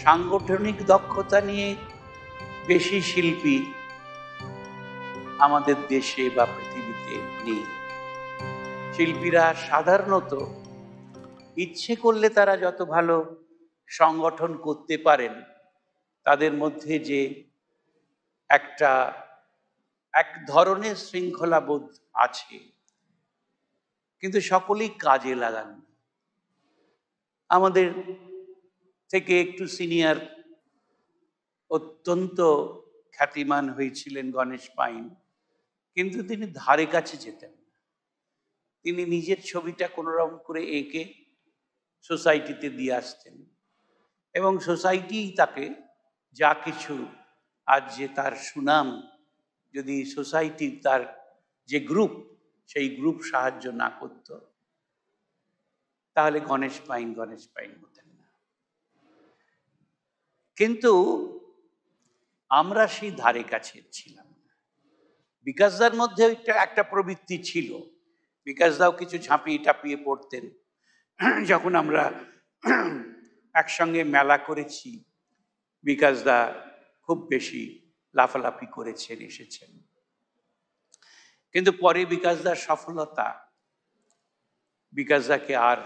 সাংগঠনিক দক্ষতা নিয়ে বেশি শিল্পী আমাদের দেশে বা পৃথিবীতে নেই। শিল্পীরা সাধারণত ইচ্ছে করলে তারা যত ভালো সংগঠন করতে পারেন, তাদের মধ্যে যে একটা এক ধরনের শৃঙ্খলাবোধ আছে, কিন্তু সকলেই কাজে লাগান। আমাদের থেকে একটু সিনিয়র অত্যন্ত খ্যাতিমান হয়েছিলেন গণেশ পাইন, কিন্তু তিনি ধারে কাছে যেতেন না। তিনি নিজের ছবিটা কোনোরকম করে এঁকে সোসাইটিতে দিয়ে আসতেন এবং সোসাইটি তাকে যা কিছু আজ যে তার সুনাম, যদি সোসাইটি তার যে গ্রুপ, সেই গ্রুপ সাহায্য না করত, তাহলে গণেশ পাইন হতেন না। কিন্তু আমরা সেই ধারে কাছে ছিলাম না। বিকাশদার মধ্যে একটা প্রবৃত্তি ছিল। বিকাশদাও কিছু ঝাঁপিয়ে টাপিয়ে পড়তেন। যখন আমরা একসঙ্গে মেলা করেছি, বিকাশদা খুব বেশি লাফালাফি করেছেন, এসেছেন। কিন্তু পরে বিকাশদার সফলতা বিকাশদাকে আর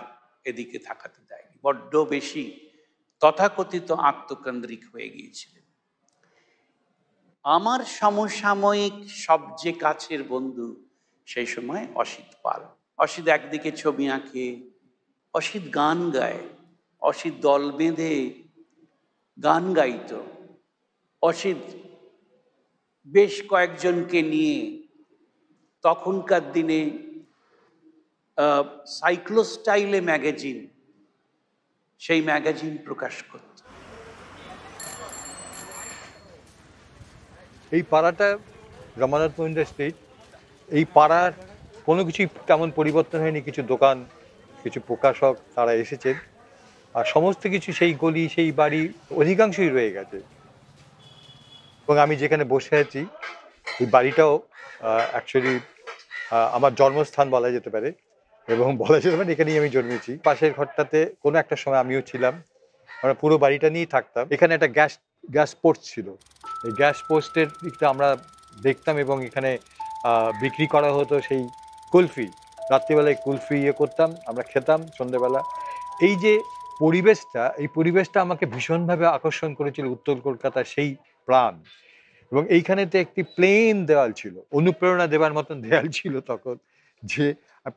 এদিকে থাকাতে দেয়নি। বড্ড বেশি তথাকথিত আত্মকেন্দ্রিক হয়ে গিয়েছিলেন। আমার সমসাময়িক সবচেয়ে কাছের বন্ধু সেই সময় অসিত পাল। অসিত একদিকে ছবি আঁকে, অসিত গান গায়, অসিত দল বেঁধে গান গাইত। অসিত বেশ কয়েকজনকে নিয়ে তখনকার দিনে সাইক্লোস্টাইলে ম্যাগাজিন, সেই ম্যাগাজিন প্রকাশ করত। এই পাড়াটা রমানাথ মহিন্দ্রা স্ট্রিট, এই পাড়ার কোনো কিছুই তেমন পরিবর্তন হয়নি। কিছু দোকান, কিছু প্রকাশক তারা এসেছেন, আর সমস্ত কিছু সেই গলি, সেই বাড়ি অধিকাংশই রয়ে গেছে। এবং আমি যেখানে বসে আছি, এই বাড়িটাও অ্যাকচুয়ালি আমার জন্মস্থান বলা যেতে পারে, এবং বলা যেতে পারে এখানেই আমি জন্মেছি। পাশের ঘরটাতে কোনো একটা সময় আমিও ছিলাম। আমরা পুরো বাড়িটা নিয়েই থাকতাম। এখানে একটা গ্যাস পোস্ট ছিল। এই গ্যাস পোস্টের দিকটা আমরা দেখতাম, এবং এখানে বিক্রি করা হতো সেই কুলফি। রাত্রিবেলায় কুলফি করতাম, আমরা খেতাম সন্ধ্যেবেলা। এই যে পরিবেশটা, এই পরিবেশটা আমাকে ভীষণভাবে আকর্ষণ করেছিল উত্তর কলকাতার সেই প্রাণ। এবং এইখানেতে একটি প্লেন দেওয়াল ছিল, অনুপ্রেরণা দেওয়ার মতন দেওয়াল ছিল তখন। যে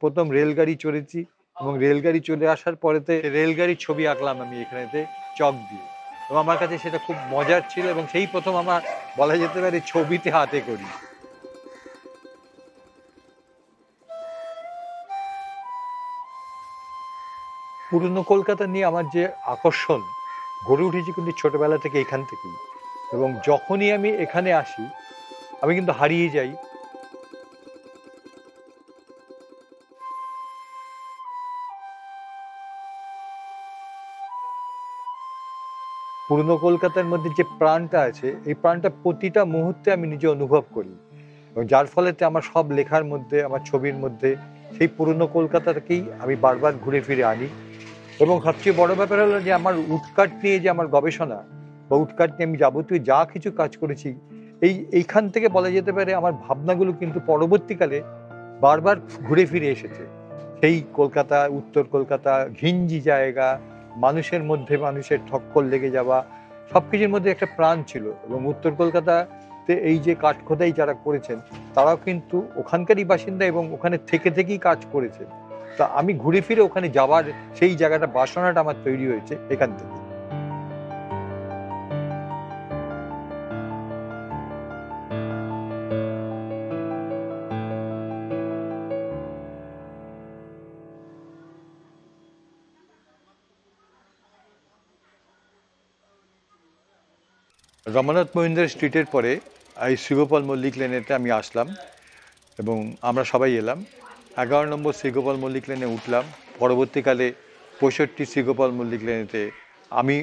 প্রথম রেলগাড়ি চড়েছি, এবং রেলগাড়ি চলে আসার পরেতে রেলগাড়ির ছবি আঁকলাম আমি এখানেতে চক দিয়ে, এবং আমার কাছে সেটা খুব মজার ছিল। এবং সেই প্রথম আমার বলা যেতে পারে ছবিতে হাতে করি। পুরনো কলকাতা নিয়ে আমার যে আকর্ষণ গড়ে উঠেছে কিন্তু ছোটবেলা থেকে এখান থেকেই। এবং যখনই আমি এখানে আসি আমি কিন্তু হারিয়ে যাই। পুরনো কলকাতার মধ্যে যে প্রাণটা আছে, এই প্রাণটা প্রতিটা মুহূর্তে আমি নিজে অনুভব করি, এবং যার ফলেতে আমার সব লেখার মধ্যে, আমার ছবির মধ্যে সেই পুরনো কলকাতাটাকেই আমি বারবার ঘুরে ফিরে আনি। এবং সবচেয়ে বড় ব্যাপার হলো যে আমার উডকাট নিয়ে যে আমার গবেষণা, বা উডকাট নিয়ে আমি যাবতীয় যা কিছু কাজ করেছি, এইখান থেকে বলা যেতে পারে আমার ভাবনাগুলো কিন্তু পরবর্তীকালে বারবার ঘুরে ফিরে এসেছে। সেই কলকাতা, উত্তর কলকাতা, ঘিঞ্জি জায়গা, মানুষের মধ্যে মানুষের ঠক্কর লেগে যাওয়া, সবকিছুর মধ্যে একটা প্রাণ ছিল। এবং উত্তর কলকাতাতে এই যে কাঠখোদাই যারা করেছেন, তারাও কিন্তু ওখানকারই বাসিন্দা, এবং ওখানে থেকে থেকেই কাজ করেছে। তা আমি ঘুরে ফিরে ওখানে যাওয়ার সেই জায়গাটা, বাসনাটা আমার তৈরি হয়েছে এখান থেকে। রমানাথ মহিন্দ্রা স্ট্রিটের পরে এই শ্রীগোপাল মল্লিক লেনেতে আমি আসলাম, এবং আমরা সবাই এলাম। 11 নম্বর শ্রীগোপাল মল্লিক লেনে উঠলাম। পরবর্তীকালে 65 শ্রীগোপাল মল্লিক লেনেতে আমি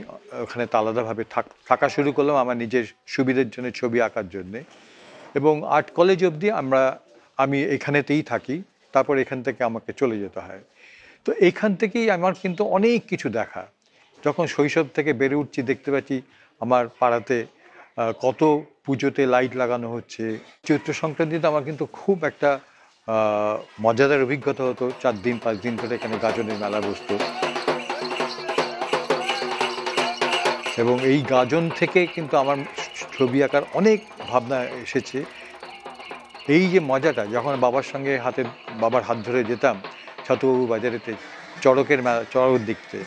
ওখানে আলাদাভাবে থাকা শুরু করলাম আমার নিজের সুবিধের জন্য, ছবি আঁকার জন্যে। এবং আর্ট কলেজ অবধি আমি এখানেতেই থাকি, তারপর এখান থেকে আমাকে চলে যেতে হয়। তো এখান থেকেই আমার কিন্তু অনেক কিছু দেখা। যখন শৈশব থেকে বেড়ে উঠছি দেখতে পাচ্ছি আমার পাড়াতে কত পুজোতে লাইট লাগানো হচ্ছে। চৈত্র সংক্রান্তিতে আমার কিন্তু খুব একটা মজাদার অভিজ্ঞতা হতো। 4 দিন 5 দিন ধরে এখানে গাজনের মেলা বসতো এবং এই গাজন থেকে কিন্তু আমার ছবি আঁকার অনেক ভাবনা এসেছে। এই যে মজাটা, যখন বাবার হাত ধরে যেতাম ছাতুবাবু বাজারেতে চড়কের মেলা, চড়ক দেখতে,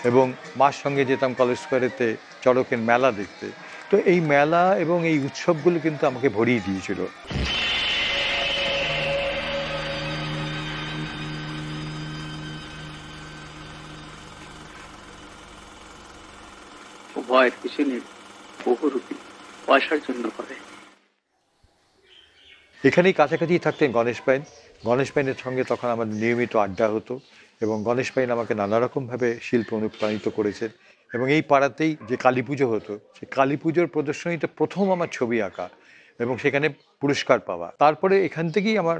এবং মার সঙ্গে যেতাম কলেজ স্কোয়ারেতে চড়কের মেলা দেখতে। তো এই মেলা এবং এই উৎসবগুলো কিন্তু আমাকে ভরিয়ে দিয়েছিল। ভয়ের কিছু নেই, বহুরূপী, পয়সার জন্য করে। এখানেই কাছাকাছি থাকতেন গণেশ পাইন। গণেশ পাইনের সঙ্গে তখন আমার নিয়মিত আড্ডা হতো এবং গণেশ পাইন আমাকে নানা রকমভাবে শিল্পে অনুপ্রাণিত করেছেন। এবং এই পাড়াতেই যে কালী পুজো হতো, সেই কালী পুজোর প্রদর্শনীতে প্রথম আমার ছবি আঁকা এবং সেখানে পুরস্কার পাওয়া। তারপরে এখান থেকেই আমার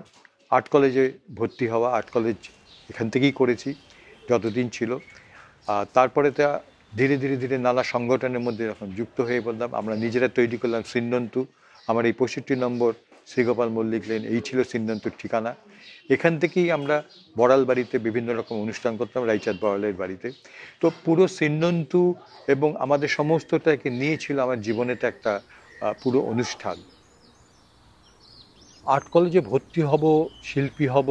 আর্ট কলেজে ভর্তি হওয়া। আর্ট কলেজ এখান থেকেই করেছি যতদিন ছিল। তারপরে তা ধীরে ধীরে ধীরে নানা সংগঠনের মধ্যে যখন যুক্ত হয়ে বললাম, আমরা নিজেরা তৈরি করলাম সিন্নন্তু। আমার এই 65 নম্বর শ্রীগোপাল মল্লিক লেন, এই ছিল সিন্নন্তুর ঠিকানা। এখান থেকেই আমরা বড়াল বাড়িতে বিভিন্ন রকম অনুষ্ঠান করতাম, রাইচাঁদ বড়ালের বাড়িতে। তো পুরো সিন্নন্তু এবং আমাদের সমস্তটাকে নিয়ে ছিল আমার জীবনেতে একটা পুরো অনুষ্ঠান। আর্ট কলেজে ভর্তি হব, শিল্পী হব,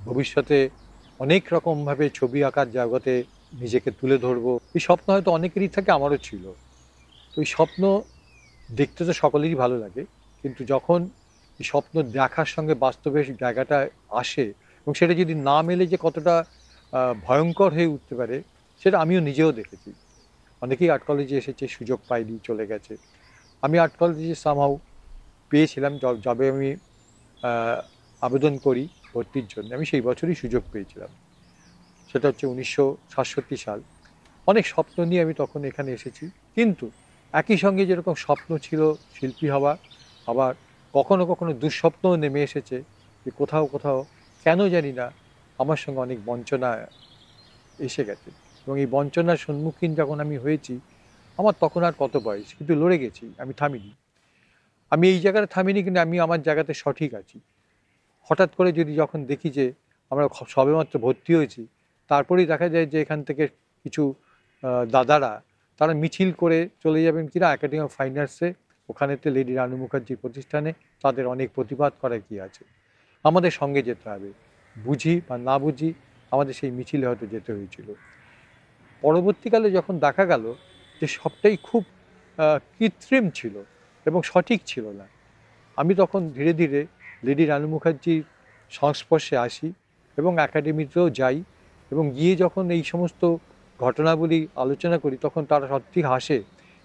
ভবিষ্যতে অনেক রকমভাবে ছবি আঁকার জগতে নিজেকে তুলে ধরবো, এই স্বপ্ন হয়তো অনেকেরই থাকে, আমারও ছিল। তো এই স্বপ্ন দেখতে তো সকলেরই ভালো লাগে, কিন্তু যখন এই স্বপ্ন দেখার সঙ্গে বাস্তবের জায়গাটা আসে এবং সেটা যদি না মেলে যে কতটা ভয়ঙ্কর হয়ে উঠতে পারে, সেটা আমিও নিজেও দেখেছি। অনেকেই আর্ট কলেজে এসেছে, সুযোগ পাইনি, চলে গেছে। আমি আর্ট কলেজে সামহাউ পেয়েছিলাম। যবে আমি আবেদন করি ভর্তির জন্য, আমি সেই বছরই সুযোগ পেয়েছিলাম। সেটা হচ্ছে 1967 সাল। অনেক স্বপ্ন নিয়ে আমি তখন এখানে এসেছি, কিন্তু একই সঙ্গে যেরকম স্বপ্ন ছিল শিল্পী হওয়া, আবার কখনো কখনো দুঃস্বপ্নও নেমে এসেছে যে কোথাও কোথাও কেন জানি না আমার সঙ্গে অনেক বঞ্চনা এসে গেছে। এবং এই বঞ্চনার সম্মুখীন যখন আমি হয়েছি, আমার তখন আর কত বয়স, কিন্তু লড়ে গেছি, আমি থামিনি। আমি এই জায়গাটা থামিনি, কিন্তু আমি আমার জায়গাতে সঠিক আছি। হঠাৎ করে যদি যখন দেখি যে আমরা সবেমাত্র ভর্তি হয়েছি, তারপরেই দেখা যায় যে এখান থেকে কিছু দাদারা তারা মিছিল করে চলে যাবেন কিনা একাডেমি অফ ফাইন আর্টসে, ওখানেতে লেডি রানু মুখার্জির প্রতিষ্ঠানে। তাদের অনেক প্রতিবাদ করার কি আছে, আমাদের সঙ্গে যেতে হবে, বুঝি বা না বুঝি আমাদের সেই মিছিলে হয়তো যেতে হয়েছিল। পরবর্তীকালে যখন দেখা গেল যে সবটাই খুব কৃত্রিম ছিল এবং সঠিক ছিল না, আমি তখন ধীরে ধীরে লেডি রানু মুখার্জির সংস্পর্শে আসি এবং একাডেমিতেও যাই, এবং গিয়ে যখন এই সমস্ত ঘটনাবলী আলোচনা করি, তখন তারা সত্যি হাসে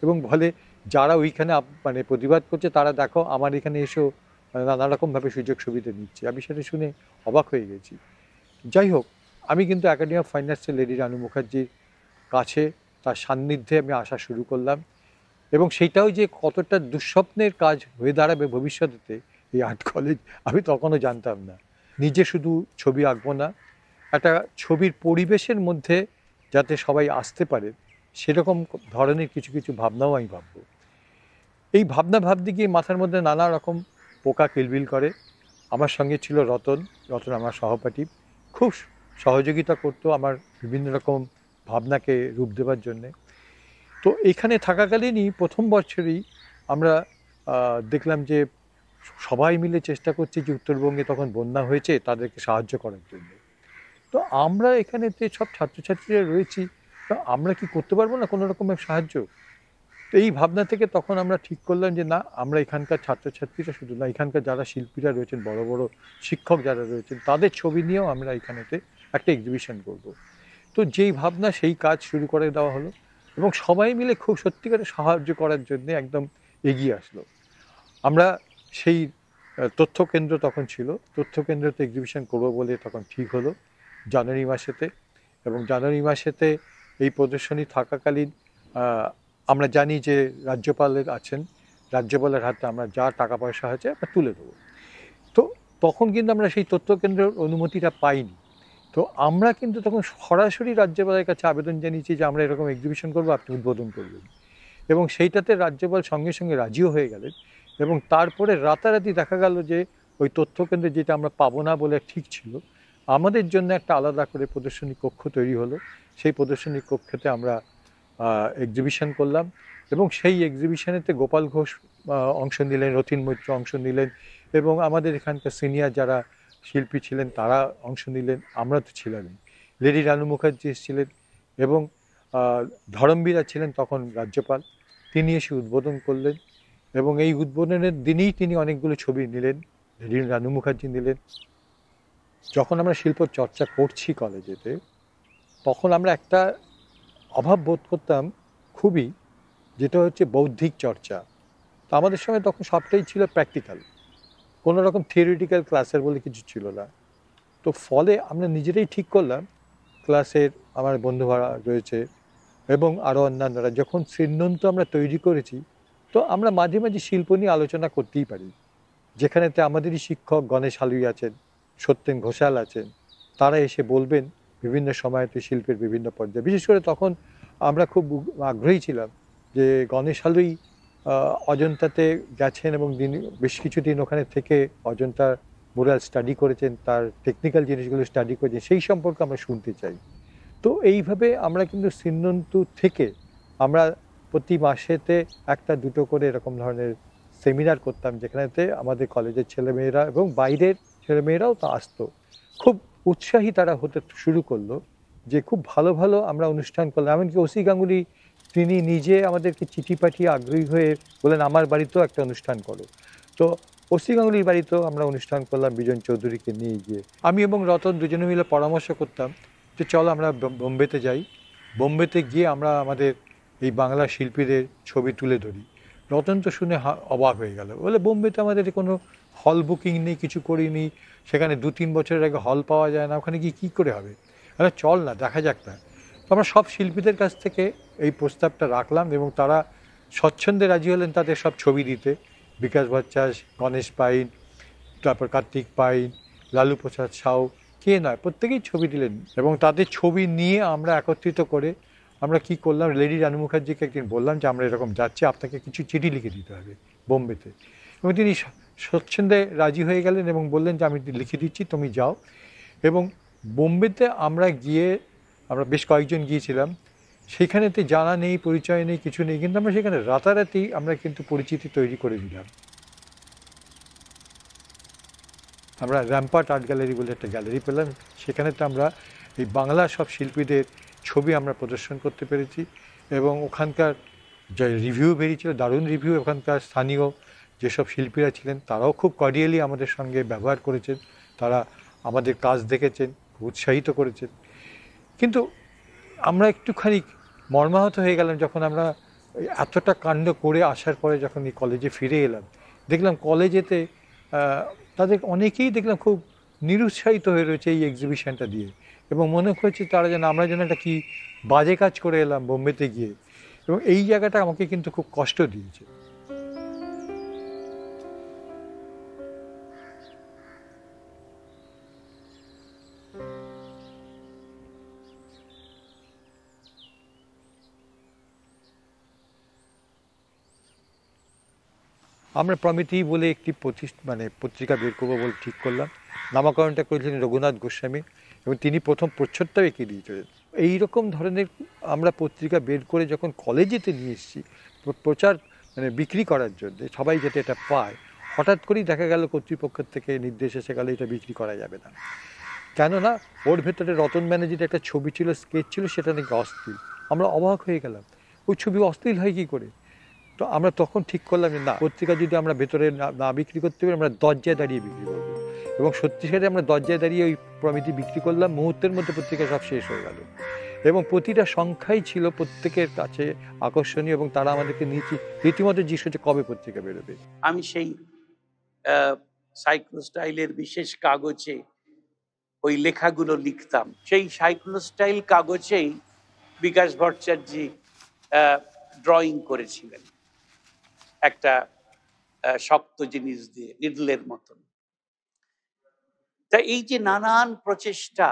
এবং বলে, যারা ওইখানে মানে প্রতিবাদ করছে তারা দেখো আমার এখানে এসেও নানা রকমভাবে সুযোগ সুবিধা নিচ্ছে। আমি সেটা শুনে অবাক হয়ে গেছি। যাই হোক, আমি কিন্তু একাডেমি অফ ফাইন আর্টসে লেডি রানু মুখার্জির কাছে, তার সান্নিধ্যে আমি আসা শুরু করলাম, এবং সেইটাও যে কতটা দুঃস্বপ্নের কাজ হয়ে দাঁড়াবে ভবিষ্যতে এই আর্ট কলেজ, আমি তখনও জানতাম না। নিজে শুধু ছবি আঁকবো না, একটা ছবির পরিবেশের মধ্যে যাতে সবাই আসতে পারে সেরকম ধরনের কিছু কিছু ভাবনাও আমি ভাববো। এই ভাবনা ভাবতে গিয়ে মাথার মধ্যে নানা রকম পোকা কিলবিল করে। আমার সঙ্গে ছিল রতন আমার সহপাঠী, খুব সহযোগিতা করতো আমার বিভিন্ন রকম ভাবনাকে রূপ দেওয়ার জন্যে। তো এখানে থাকাকালীনই প্রথম বছরই আমরা দেখলাম যে সবাই মিলে চেষ্টা করছে যে উত্তরবঙ্গে তখন বন্যা হয়েছে, তাদেরকে সাহায্য করার জন্য। তো আমরা এখানেতে সব ছাত্রছাত্রীরা রয়েছি, তো আমরা কি করতে পারবো না কোনো রকমের সাহায্য? তো এই ভাবনা থেকে তখন আমরা ঠিক করলাম যে না, আমরা এখানকার ছাত্রছাত্রীরা শুধু না, এখানকার যারা শিল্পীরা রয়েছেন, বড় বড় শিক্ষক যারা রয়েছেন, তাদের ছবি নিয়েও আমরা এখানেতে একটা এক্সিবিশন করব। তো যেই ভাবনা সেই কাজ শুরু করে দেওয়া হলো, এবং সবাই মিলে খুব সত্যিকারের সাহায্য করার জন্য একদম এগিয়ে আসলো। আমরা সেই তথ্য কেন্দ্র তখন ছিল, তথ্য কেন্দ্রতে এক্সিবিশন করবো বলে তখন ঠিক হলো জানুয়ারি মাসেতে। এবং জানুয়ারি মাসেতে এই প্রদর্শনী থাকাকালীন আমরা জানি যে রাজ্যপালের আছেন, রাজ্যপালের হাতে আমরা যা টাকা পয়সা আছে আমরা তুলে দেবো। তো তখন কিন্তু আমরা সেই তথ্য কেন্দ্রের অনুমতিটা পাইনি। তো আমরা কিন্তু তখন সরাসরি রাজ্যপালের কাছে আবেদন জানিয়েছি যে আমরা এরকম এক্সিবিশন করবো, আপনি উদ্বোধন করবেন। এবং সেইটাতে রাজ্যপাল সঙ্গে সঙ্গে রাজিও হয়ে গেলেন। এবং তারপরে রাতারাতি দেখা গেল যে ওই তথ্যকেন্দ্রে যেটা আমরা পাবো না বলে ঠিক ছিল, আমাদের জন্য একটা আলাদা করে প্রদর্শনী কক্ষ তৈরি হলো। সেই প্রদর্শনী কক্ষেতে আমরা এক্সিবিশন করলাম এবং সেই এক্সিবিশনেতে গোপাল ঘোষ অংশ নিলেন, রথীন মৈত্র অংশ নিলেন এবং আমাদের এখানকার সিনিয়র যারা শিল্পী ছিলেন তারা অংশ নিলেন, আমরা তো ছিলামই। লেডি রানু মুখার্জি এসেছিলেন এবং ধরমবীরা ছিলেন তখন রাজ্যপাল, তিনি এসে উদ্বোধন করলেন এবং এই উদ্বোধনের দিনেই তিনি অনেকগুলো ছবি নিলেন, লেডি রানু মুখার্জি নিলেন। যখন আমরা শিল্প চর্চা করছি কলেজেতে, তখন আমরা একটা অভাব বোধ করতাম খুবই, যেটা হচ্ছে বৌদ্ধিক চর্চা। তো আমাদের সঙ্গে তখন সবটাই ছিল প্র্যাকটিক্যাল, কোনো রকম থিওরিটিক্যাল ক্লাসের বলে কিছু ছিল না। তো ফলে আমরা নিজেরাই ঠিক করলাম, ক্লাসের আমার বন্ধুরা রয়েছে এবং আরও অন্যান্যরা, যখন শ্রীনন্ত আমরা তৈরি করেছি, তো আমরা মাঝে মাঝে শিল্প নিয়ে আলোচনা করতেই পারি। যেখানেতে আমাদেরই শিক্ষক গণেশ হালুই আছেন, সত্যেন ঘোষাল আছেন, তারা এসে বলবেন বিভিন্ন সময়তে শিল্পের বিভিন্ন পর্যায়ে। বিশেষ করে তখন আমরা খুব আগ্রহী ছিলাম যে গণেশ হালুই অজন্তাতে গেছেন এবং বেশ কিছুদিন ওখানে থেকে অজন্তা মুরাল স্টাডি করেছেন, তার টেকনিক্যাল জিনিসগুলো স্টাডি করেছেন, সেই সম্পর্কে আমরা শুনতে চাই। তো এইভাবে আমরা কিন্তু শ্রীনন্তু থেকে আমরা প্রতি মাসেতে একটা দুটো করে এরকম ধরনের সেমিনার করতাম, যেখানেতে আমাদের কলেজের ছেলেমেয়েরা এবং বাইরের ছেলেমেয়েরাও তো আসতো। খুব উৎসাহী তারা হতে শুরু করলো যে খুব ভালো ভালো আমরা অনুষ্ঠান করলাম। এমনকি ওসি গাঙ্গুলি তিনি নিজে আমাদেরকে চিঠি পাঠিয়ে আগ্রহী হয়ে বলেন আমার বাড়িতেও একটা অনুষ্ঠান করো। তো ওসি গাঙ্গুলির বাড়িতেও আমরা অনুষ্ঠান করলাম বিজন চৌধুরীকে নিয়ে গিয়ে। আমি এবং রতন দুজনে মিলে পরামর্শ করতাম যে চলো আমরা বোম্বেতে যাই, বোম্বেতে গিয়ে আমরা আমাদের এই বাংলা শিল্পীদের ছবি তুলে ধরি। রতন তো শুনে অবাক হয়ে গেল, বলে বোম্বেতে আমাদের কোনো হল বুকিং নেই, কিছু করিনি, সেখানে 2-3 বছরের আগে হল পাওয়া যায় না, ওখানে গিয়ে কী করে হবে, আরে চল না দেখা যাক না। তো আমরা সব শিল্পীদের কাছ থেকে এই প্রস্তাবটা রাখলাম এবং তারা স্বচ্ছন্দে রাজি হলেন তাদের সব ছবি দিতে। বিকাশ ভট্টাচার্য, গণেশ পাইন, তারপর কার্তিক পাইন, লালু প্রসাদ সাউ, কে নয়, প্রত্যেকেই ছবি দিলেন। এবং তাদের ছবি নিয়ে আমরা একত্রিত করে আমরা কি করলাম, লেডি রানু মুখার্জিকে একদিন বললাম যে আমরা এরকম যাচ্ছি, আপনাকে কিছু চিঠি লিখে দিতে হবে বোম্বেতে। এবং তিনি স্বচ্ছন্দে রাজি হয়ে গেলেন এবং বললেন যে আমি লিখে দিচ্ছি, তুমি যাও। এবং বোম্বেতে আমরা গিয়ে, আমরা বেশ কয়েকজন গিয়েছিলাম, সেখানেতে জানা নেই, পরিচয় নেই, কিছু নেই, কিন্তু আমরা সেখানে রাতারাতি আমরা কিন্তু পরিচিতি তৈরি করে দিলাম। আমরা র্যাম্পার্ট আর্ট গ্যালারি বলে একটা গ্যালারি পেলাম, সেখানেতে আমরা এই বাংলা সব শিল্পীদের ছবি আমরা প্রদর্শন করতে পেরেছি এবং ওখানকার যে রিভিউ বেরিয়েছিল, দারুণ রিভিউ। ওখানকার স্থানীয় যেসব শিল্পীরা ছিলেন তারাও খুব কর্ডিয়ালি আমাদের সঙ্গে ব্যবহার করেছেন, তারা আমাদের কাজ দেখেছেন, উৎসাহিত করেছেন। কিন্তু আমরা একটুখানি মর্মাহত হয়ে গেলাম যখন আমরা এতটা কাণ্ড করে আসার পরে যখন এই কলেজে ফিরে এলাম, দেখলাম কলেজেতে তাদের অনেকেই দেখলাম খুব নিরুৎসাহিত হয়ে রয়েছে এই এক্সিবিশনটা দিয়ে এবং মনে হয়েছে তারা যেন আমরা যেন একটা কি বাজে কাজ করে এলাম বোম্বেতে গিয়ে। এবং এই জায়গাটা আমাকে কিন্তু খুব কষ্ট দিয়েছে। আমরা প্রমিতি বলে একটি পত্রিকা বের করবো বলে ঠিক করলাম। নামকরণটা করেছিলেন রঘুনাথ গোস্বামী এবং তিনি প্রথম প্রচ্ছদটাও এঁকে দিয়েছিলেন। এইরকম ধরনের আমরা পত্রিকা বের করে যখন কলেজেতে নিয়ে এসেছি প্রচার বিক্রি করার জন্য, সবাই যাতে এটা পায়, হঠাৎ করেই দেখা গেল কর্তৃপক্ষের থেকে নির্দেশ এসে গেলে এটা বিক্রি করা যাবে না। কেননা ওর ভেতরে রতন ব্যানার্জির একটা ছবি ছিল, স্কেচ ছিল, সেটা নাকি অশ্লীল। আমরা অবাক হয়ে গেলাম, ওই ছবি অশ্লীল হয় কী করে? তো আমরা তখন ঠিক করলাম যে না, পত্রিকা যদি আমরা ভেতরে না বিক্রি করতে পারি, আমরা দরজায় দাঁড়িয়ে বিক্রি করবো। এবং সত্যি সাথে আমরা দরজায় দাঁড়িয়ে ওই প্রমিতি বিক্রি করলাম, মুহূর্তের মধ্যে পত্রিকা সব শেষ হয়ে গেল এবং প্রতিটা সংখ্যাই ছিল প্রত্যেকের কাছে আকর্ষণীয় এবং তারা আমাদেরকে রীতিমতো জিজ্ঞেস করছে কবে পত্রিকা বেরোবে। আমি সেই সাইক্লোস্টাইলের বিশেষ কাগজে ওই লেখাগুলো লিখতাম। সেই সাইক্লোস্টাইল কাগজেই বিকাশ ভট্টাচার্য ড্রয়িং করেছিলেন একটা শক্ত জিনিস দিয়ে, নিডলের মতন। তা এই যে নানান প্রচেষ্টা,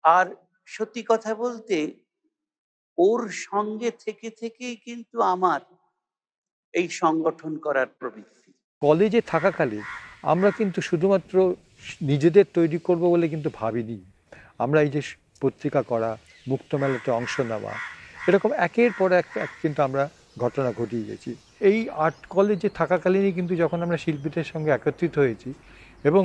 আর সত্যি কথা বলতে ওর সঙ্গে থেকে থেকেই কিন্তু আমার এই সংগঠন করার প্রবৃত্তি। কলেজে থাকাকালীন আমরা কিন্তু শুধুমাত্র নিজেদের তৈরি করব বলে কিন্তু ভাবিনি। আমরা এই যে পত্রিকা করা, মুক্ত মেলাতে অংশ নেওয়া, এরকম একের পর এক কিন্তু আমরা ঘটনা ঘটিয়ে গেছি। এই আর্ট কলেজে থাকাকালীনই কিন্তু যখন আমরা শিল্পীদের সঙ্গে একত্রিত হয়েছি এবং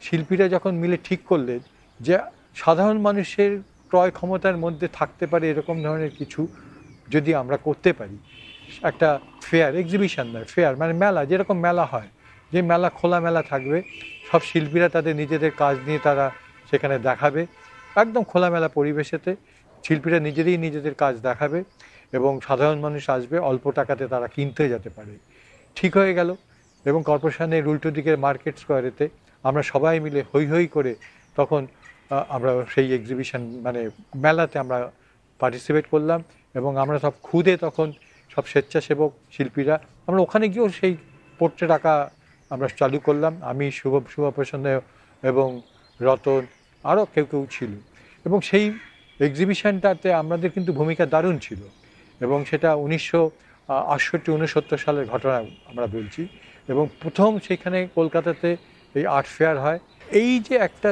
শিল্পীরা যখন মিলে ঠিক করলেন যে সাধারণ মানুষের ক্রয় ক্ষমতার মধ্যে থাকতে পারে এরকম ধরনের কিছু যদি আমরা করতে পারি, একটা ফেয়ার, এক্সিবিশন নয়, ফেয়ার মানে মেলা, যেরকম মেলা হয়, যে মেলা খোলা মেলা থাকবে, সব শিল্পীরা তাদের নিজেদের কাজ নিয়ে তারা সেখানে দেখাবে, একদম খোলামেলা পরিবেশেতে শিল্পীরা নিজেরাই নিজেদের কাজ দেখাবে এবং সাধারণ মানুষ আসবে, অল্প টাকাতে তারা কিনতে যেতে পারে। ঠিক হয়ে গেল। এবং কর্পোরেশনের উল্টো দিকের মার্কেট স্কোয়ারেতে আমরা সবাই মিলে হৈ হৈ করে তখন আমরা সেই এক্সিবিশন মানে মেলাতে আমরা পার্টিসিপেট করলাম এবং আমরা সব খুদে তখন সব স্বেচ্ছাসেবক শিল্পীরা আমরা ওখানে গিয়েও সেই পোর্ট্রেট আঁকা আমরা চালু করলাম। আমি শুভপ্রসন্ন এবং রতন, আরও কেউ কেউ ছিল এবং সেই এক্সিবিশনটাতে আমাদের কিন্তু ভূমিকা দারুণ ছিল এবং সেটা 1968-69 সালের ঘটনা আমরা বলছি। এবং প্রথম সেখানে কলকাতাতে এই আর্ট ফেয়ার হয়। এই যে একটা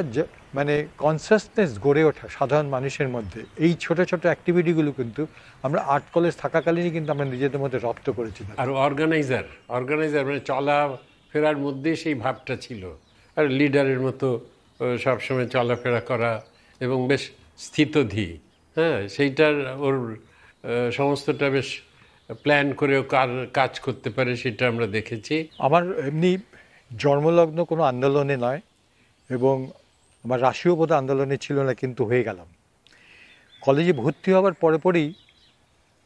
মানে কনসাসনেস গড়ে ওঠা সাধারণ মানুষের মধ্যে, এই ছোট ছোট অ্যাক্টিভিটিগুলো কিন্তু আমরা আর্ট কলেজ থাকাকালীনই কিন্তু আমরা নিজেদের মধ্যে রপ্ত করেছি। আর অর্গানাইজার মানে চলা ফেরার মধ্যে সেই ভাবটা ছিল, আর লিডারের মতো সবসময় চলাফেরা করা এবং বেশ স্থিতধী, হ্যাঁ, সেইটার ওর সমস্তটা বেশ প্ল্যান করেও কাজ করতে পারে, সেটা আমরা দেখেছি। আমার এমনি জন্মলগ্ন কোনো আন্দোলনে নয় এবং আমার রাশিও বোধ আন্দোলনে ছিল না, কিন্তু হয়ে গেলাম। কলেজে ভর্তি হওয়ার পরে পরেই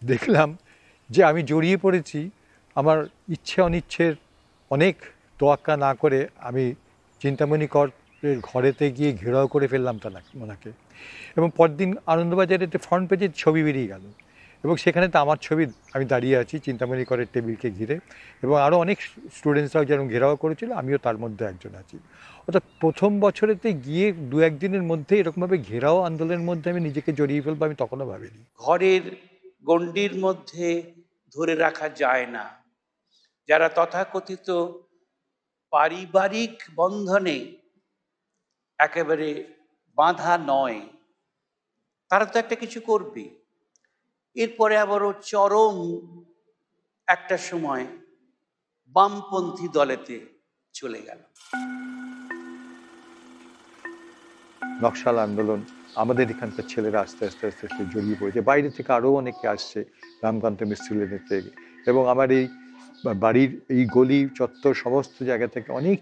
দেখলাম যে আমি জড়িয়ে পড়েছি। আমার ইচ্ছে অনিচ্ছের অনেক তোয়াক্কা না করে আমি চিন্তামণি করের ঘরেতে গিয়ে ঘেরাও করে ফেললাম ওনাকে এবং পরদিন আনন্দবাজারেতে ফ্রন্ট পেজে ছবি বেরিয়ে গেল এবং সেখানে তো আমার ছবি, আমি দাঁড়িয়ে আছি চিন্তামণি করের টেবিলকে ঘিরে এবং আরও অনেক স্টুডেন্টসরাও যেরকম ঘেরাও করেছিল, আমিও তার মধ্যে একজন আছি। অর্থাৎ প্রথম বছরেতে গিয়ে 2-1 দিনের মধ্যে এরকমভাবে ঘেরাও আন্দোলনের মধ্যে আমি নিজেকে জড়িয়ে ফেলবো আমি তখনও ভাবিনি। ঘরের গণ্ডির মধ্যে ধরে রাখা যায় না, যারা তথাকথিত পারিবারিক বন্ধনে একেবারে বাঁধা নয়, তারা তো একটা কিছু করবে। এরপরে আবারও চরম একটা সময় বামপন্থী দলেতে চলে গেল। নকশাল আন্দোলন, আমাদের এখানকার ছেলেরা আস্তে আস্তে আস্তে আস্তে জড়িয়ে পড়েছে, বাইরে থেকে আরও অনেকে আসছে, রামকান্ত মিস্ত্রি লেনের থেকে এবং আমার এই বাড়ির এই গলি চত্বর সমস্ত জায়গা থেকে অনেক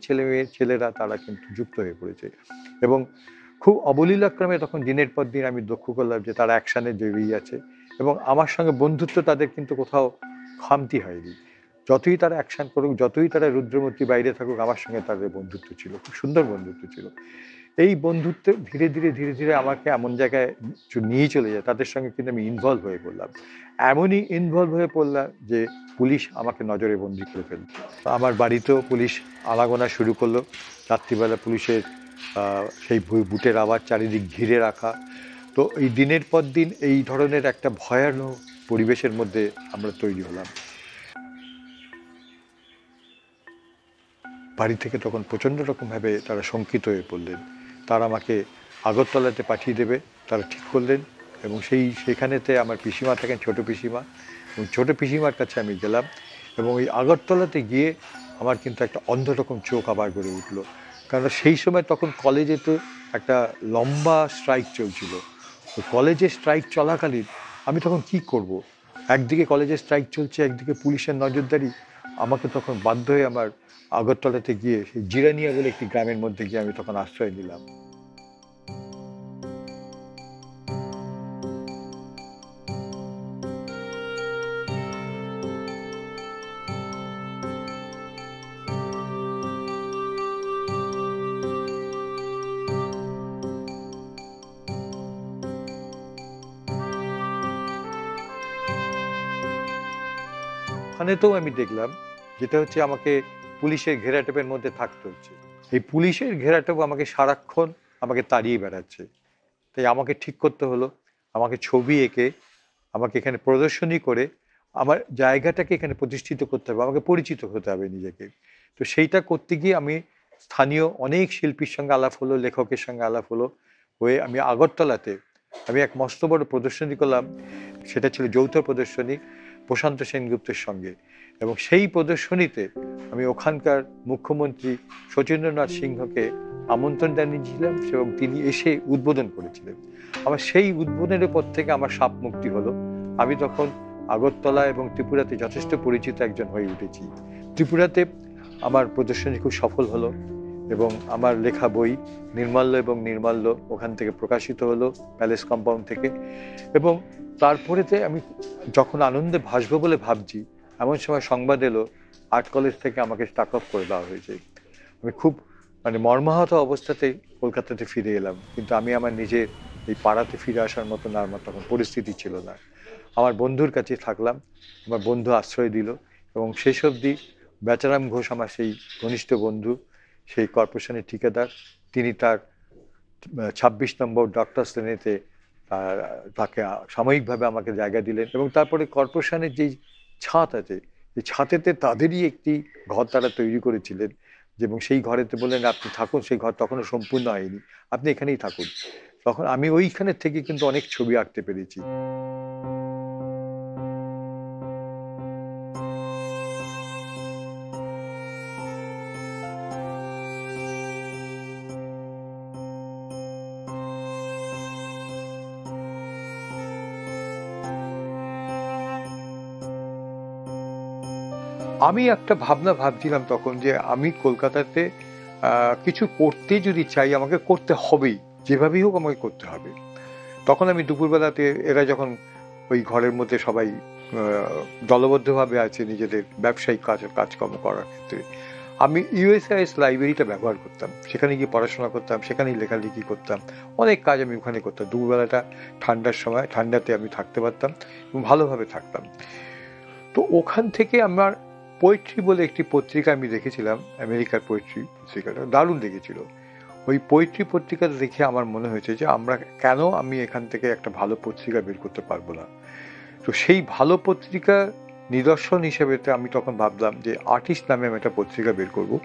ছেলেরা তারা কিন্তু যুক্ত হয়ে পড়েছে এবং খুব অবলীলাক্রমে তখন দিনের পর দিন আমি লক্ষ্য করলাম যে তারা অ্যাকশানে জড়িয়ে আছে এবং আমার সঙ্গে বন্ধুত্ব তাদের কিন্তু কোথাও খামতি হয়নি। যতই তারা অ্যাকশান করুক, যতই তারা রুদ্রমূর্তি বাইরে থাকুক, আমার সঙ্গে তাদের বন্ধুত্ব ছিল, খুব সুন্দর বন্ধুত্ব ছিল। এই বন্ধুত্ব ধীরে ধীরে ধীরে ধীরে আমাকে এমন জায়গায় নিয়ে চলে যায়, তাদের সঙ্গে কিন্তু আমি ইনভলভ হয়ে পড়লাম। এমনই ইনভলভ হয়ে পড়লাম যে পুলিশ আমাকে নজরে বন্দি করে ফেলল। আমার বাড়িতেও পুলিশ আনাগোনা শুরু করলো, রাত্রিবেলা পুলিশের সেই বুটের আওয়াজ, চারিদিক ঘিরে রাখা। তো এই দিনের পর দিন এই ধরনের একটা ভয়ানক পরিবেশের মধ্যে আমরা তৈরি হলাম। বাড়ি থেকে তখন প্রচণ্ড রকমভাবে তারা শঙ্কিত হয়ে পড়লেন। তারা আমাকে আগরতলাতে পাঠিয়ে দেবে তারা ঠিক করলেন এবং সেখানেতে আমার পিসিমা থাকেন, ছোটো পিসিমা, এবং ছোটো পিসিমার কাছে আমি গেলাম এবং ওই আগরতলাতে গিয়ে আমার কিন্তু একটা অন্যরকম চোখ আবার গড়ে উঠলো। কারণ সেই সময় তখন কলেজে তো একটা লম্বা স্ট্রাইক চলছিল। কলেজে স্ট্রাইক চলাকালীন আমি তখন কি করব? একদিকে কলেজে স্ট্রাইক চলছে, একদিকে পুলিশের নজরদারি। আমাকে তখন বাধ্য হয়ে আমার আগরতলাতে গিয়ে সেই জিরানিয়া বলে একটি গ্রামের মধ্যে গিয়ে আমি তখন আশ্রয় নিলাম। ওখানেতেও আমি দেখলাম যেটা হচ্ছে আমাকে পুলিশের ঘেরাটোপের মধ্যে থাকতে হচ্ছে। এই পুলিশের ঘেরাটোপ আমাকে সারাক্ষণ আমাকে তাড়িয়ে বেড়াচ্ছে। তাই আমাকে ঠিক করতে হলো, আমাকে ছবি এঁকে আমাকে এখানে প্রদর্শনী করে আমার জায়গাটাকে এখানে প্রতিষ্ঠিত করতে হবে, আমাকে পরিচিত হতে হবে নিজেকে। তো সেইটা করতে গিয়ে আমি স্থানীয় অনেক শিল্পীর সঙ্গে আলাপ হলো, লেখকের সঙ্গে আলাপ হলো, হয়ে আমি আগরতলাতে আমি এক মস্ত বড় প্রদর্শনী করলাম। সেটা ছিল যৌথ প্রদর্শনী প্রশান্ত সেনগুপ্তের সঙ্গে, এবং সেই প্রদর্শনীতে আমি ওখানকার মুখ্যমন্ত্রী শচীন্দ্রনাথ সিংহকে আমন্ত্রণ জানিয়েছিলাম এবং তিনি এসে উদ্বোধন করেছিলেন। আমার সেই উদ্বোধনের পর থেকে আমার সাপ মুক্তি হলো। আমি তখন আগরতলা এবং ত্রিপুরাতে যথেষ্ট পরিচিত একজন হয়ে উঠেছি। ত্রিপুরাতে আমার প্রদর্শনী খুব সফল হলো এবং আমার লেখা বই নির্মাল্য এবং নির্মাল্য ওখান থেকে প্রকাশিত হলো প্যালেস কম্পাউন্ড থেকে। এবং তারপরেতে আমি যখন আনন্দে ভাসবো বলে ভাবছি, এমন সময় সংবাদ এলো আর্ট কলেজ থেকে আমাকে স্টাক অফ করে দেওয়া হয়েছে। আমি খুব মর্মাহত অবস্থাতেই কলকাতাতে ফিরে এলাম, কিন্তু আমি আমার নিজের এই পাড়াতে ফিরে আসার মতন আর আমার তখন পরিস্থিতি ছিল না। আমার বন্ধুর কাছে থাকলাম, আমার বন্ধু আশ্রয় দিল, এবং শেষ অবধি বেচারাম ঘোষ আমার সেই ঘনিষ্ঠ বন্ধু, সেই কর্পোরেশনের ঠিকাদার, তিনি তার 26 নম্বর ডক্টর শ্রেণীতে তাকে সাময়িকভাবে আমাকে জায়গা দিলেন। এবং তারপরে কর্পোরেশনের যেই ছাদ আছে, এই ছাদেতে তাদেরই একটি ঘর তারা তৈরি করেছিলেন, এবং সেই ঘরেতে বললেন আপনি থাকুন। সেই ঘর তখনও সম্পূর্ণ হয়নি, আপনি এখানেই থাকুন। তখন আমি ওইখানের থেকে কিন্তু অনেক ছবি আঁকতে পেরেছি। আমি একটা ভাবনা ভাবছিলাম তখন যে আমি কলকাতাতে কিছু করতে যদি চাই আমাকে করতে হবেই, যেভাবেই হোক আমাকে করতে হবে। তখন আমি দুপুরবেলাতে এরা যখন ওই ঘরের মধ্যে সবাই দলবদ্ধভাবে আছে নিজেদের ব্যবসায়িক কাজকর্ম করার ক্ষেত্রে, আমি ইউএসআইএস লাইব্রেরিটা ব্যবহার করতাম, সেখানে গিয়ে পড়াশোনা করতাম, সেখানেই লেখালেখি করতাম, অনেক কাজ আমি ওখানে করতাম। দুপুরবেলাটা ঠান্ডার সময়, ঠান্ডাতে আমি থাকতে পারতাম এবং ভালোভাবে থাকতাম। তো ওখান থেকে আমার পোয়েট্রি বলে একটি পত্রিকা আমি দেখেছিলাম, আমেরিকার পোয়েট্রি পত্রিকাটা দারুণ দেখেছিল। ওই পোয়েট্রি পত্রিকাটা দেখে আমার মনে হয়েছে যে আমি এখান থেকে একটা ভালো পত্রিকা বের করতে পারবো না। তো সেই ভালো পত্রিকা নিদর্শন হিসেবে আমি তখন ভাবলাম যে আর্টিস্ট নামে আমি একটা পত্রিকা বের করবো।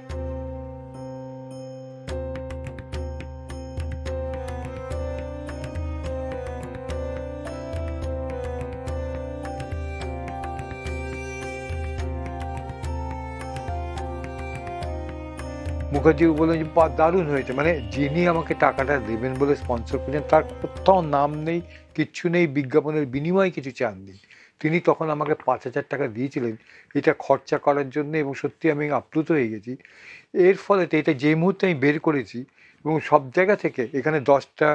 মুখার্জি বললেন যে দারুণ হয়েছে, যিনি আমাকে টাকাটা দেবেন বলে স্পন্সর করলেন তার কোথাও নাম নেই, কিচ্ছু নেই, বিজ্ঞাপনের বিনিময়ে কিছু চাননি। তিনি তখন আমাকে 5,000 টাকা দিয়েছিলেন এটা খরচা করার জন্য, এবং সত্যি আমি আপ্লুত হয়ে গেছি। এর ফলে এটা যে মুহূর্তে আমি বের করেছি, এবং সব জায়গা থেকে এখানে 10টা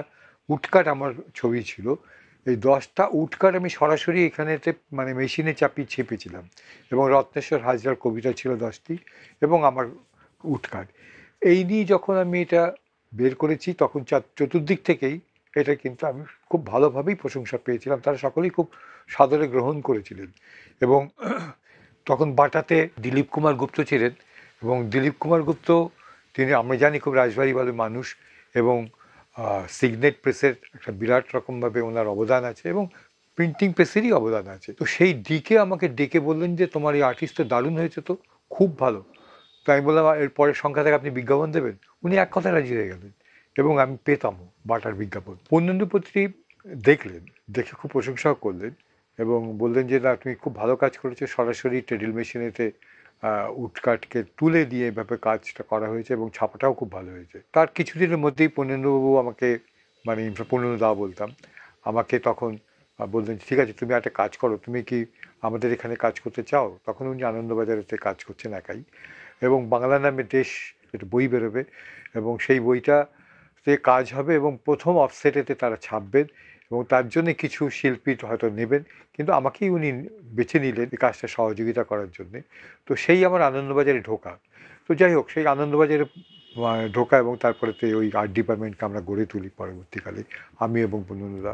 উডকাট আমার ছবি ছিল, এই 10টা উডকাট আমি সরাসরি এখানেতে মেশিনে চাপিয়ে ছেপেছিলাম, এবং রত্নেশ্বর হাজরার কবিতা ছিল 10টি এবং আমার উডকাট। এই নিয়ে যখন আমি এটা বের করেছি তখন চতুর্দিক থেকেই এটা কিন্তু আমি খুব ভালোভাবেই প্রশংসা পেয়েছিলাম, তারা সকলেই খুব সাদরে গ্রহণ করেছিলেন। এবং তখন বাটাতে দিলীপ কুমার গুপ্ত ছিলেন, এবং দিলীপ কুমার গুপ্ত তিনি আমরা জানি খুব রাজবাড়ি বলে মানুষ, এবং সিগনেট প্রেসের একটা বিরাট রকমভাবে ওনার অবদান আছে, এবং প্রিন্টিং প্রেসেরই অবদান আছে। তো সেই দিকে আমাকে ডেকে বললেন যে তোমার এই আর্টিস্ট তো দারুণ হয়েছে, তো খুব ভালো। তো আমি বললাম এর পরের সংখ্যা থেকে আপনি বিজ্ঞাপন দেবেন? উনি এক কথায় রাজি হয়ে গেলেন, এবং আমি পেতামও বাটার বিজ্ঞাপন। পূর্ণেন্দুপত্রী দেখলেন, দেখে খুব প্রশংসাও করলেন, এবং বললেন যে না তুমি খুব ভালো কাজ করেছো, সরাসরি ট্রেডল মেশিনেতে উডকাটকে তুলে দিয়ে এভাবে কাজটা করা হয়েছে, এবং ছাপাটাও খুব ভালো হয়েছে। তার কিছুদিনের মধ্যেই পূর্ণেন্দুবাবু আমাকে পূর্ণেন্দুদা বলতাম, আমাকে তখন বললেন ঠিক আছে তুমি একটা কাজ করো, তুমি কি আমাদের এখানে কাজ করতে চাও? তখন উনি আনন্দবাজারেতে কাজ করছেন একাই, এবং বাংলা নামে দেশ একটা বই বেরোবে, এবং সেই বইটাতে কাজ হবে, এবং প্রথম অফসেটেতে তারা ছাপবেন, এবং তার জন্য কিছু শিল্পী হয়তো নেবেন, কিন্তু আমাকেই উনি বেছে নিলেন এই কাজটা সহযোগিতা করার জন্যে। তো সেই আমার আনন্দবাজারে ঢোকা। তো যাই হোক, সেই আনন্দবাজারে ঢোকা, এবং তারপরে তো ওই আর্ট ডিপার্টমেন্টকে আমরা গড়ে তুলি পরবর্তীকালে, আমি এবং পূর্ণেন্দুদা।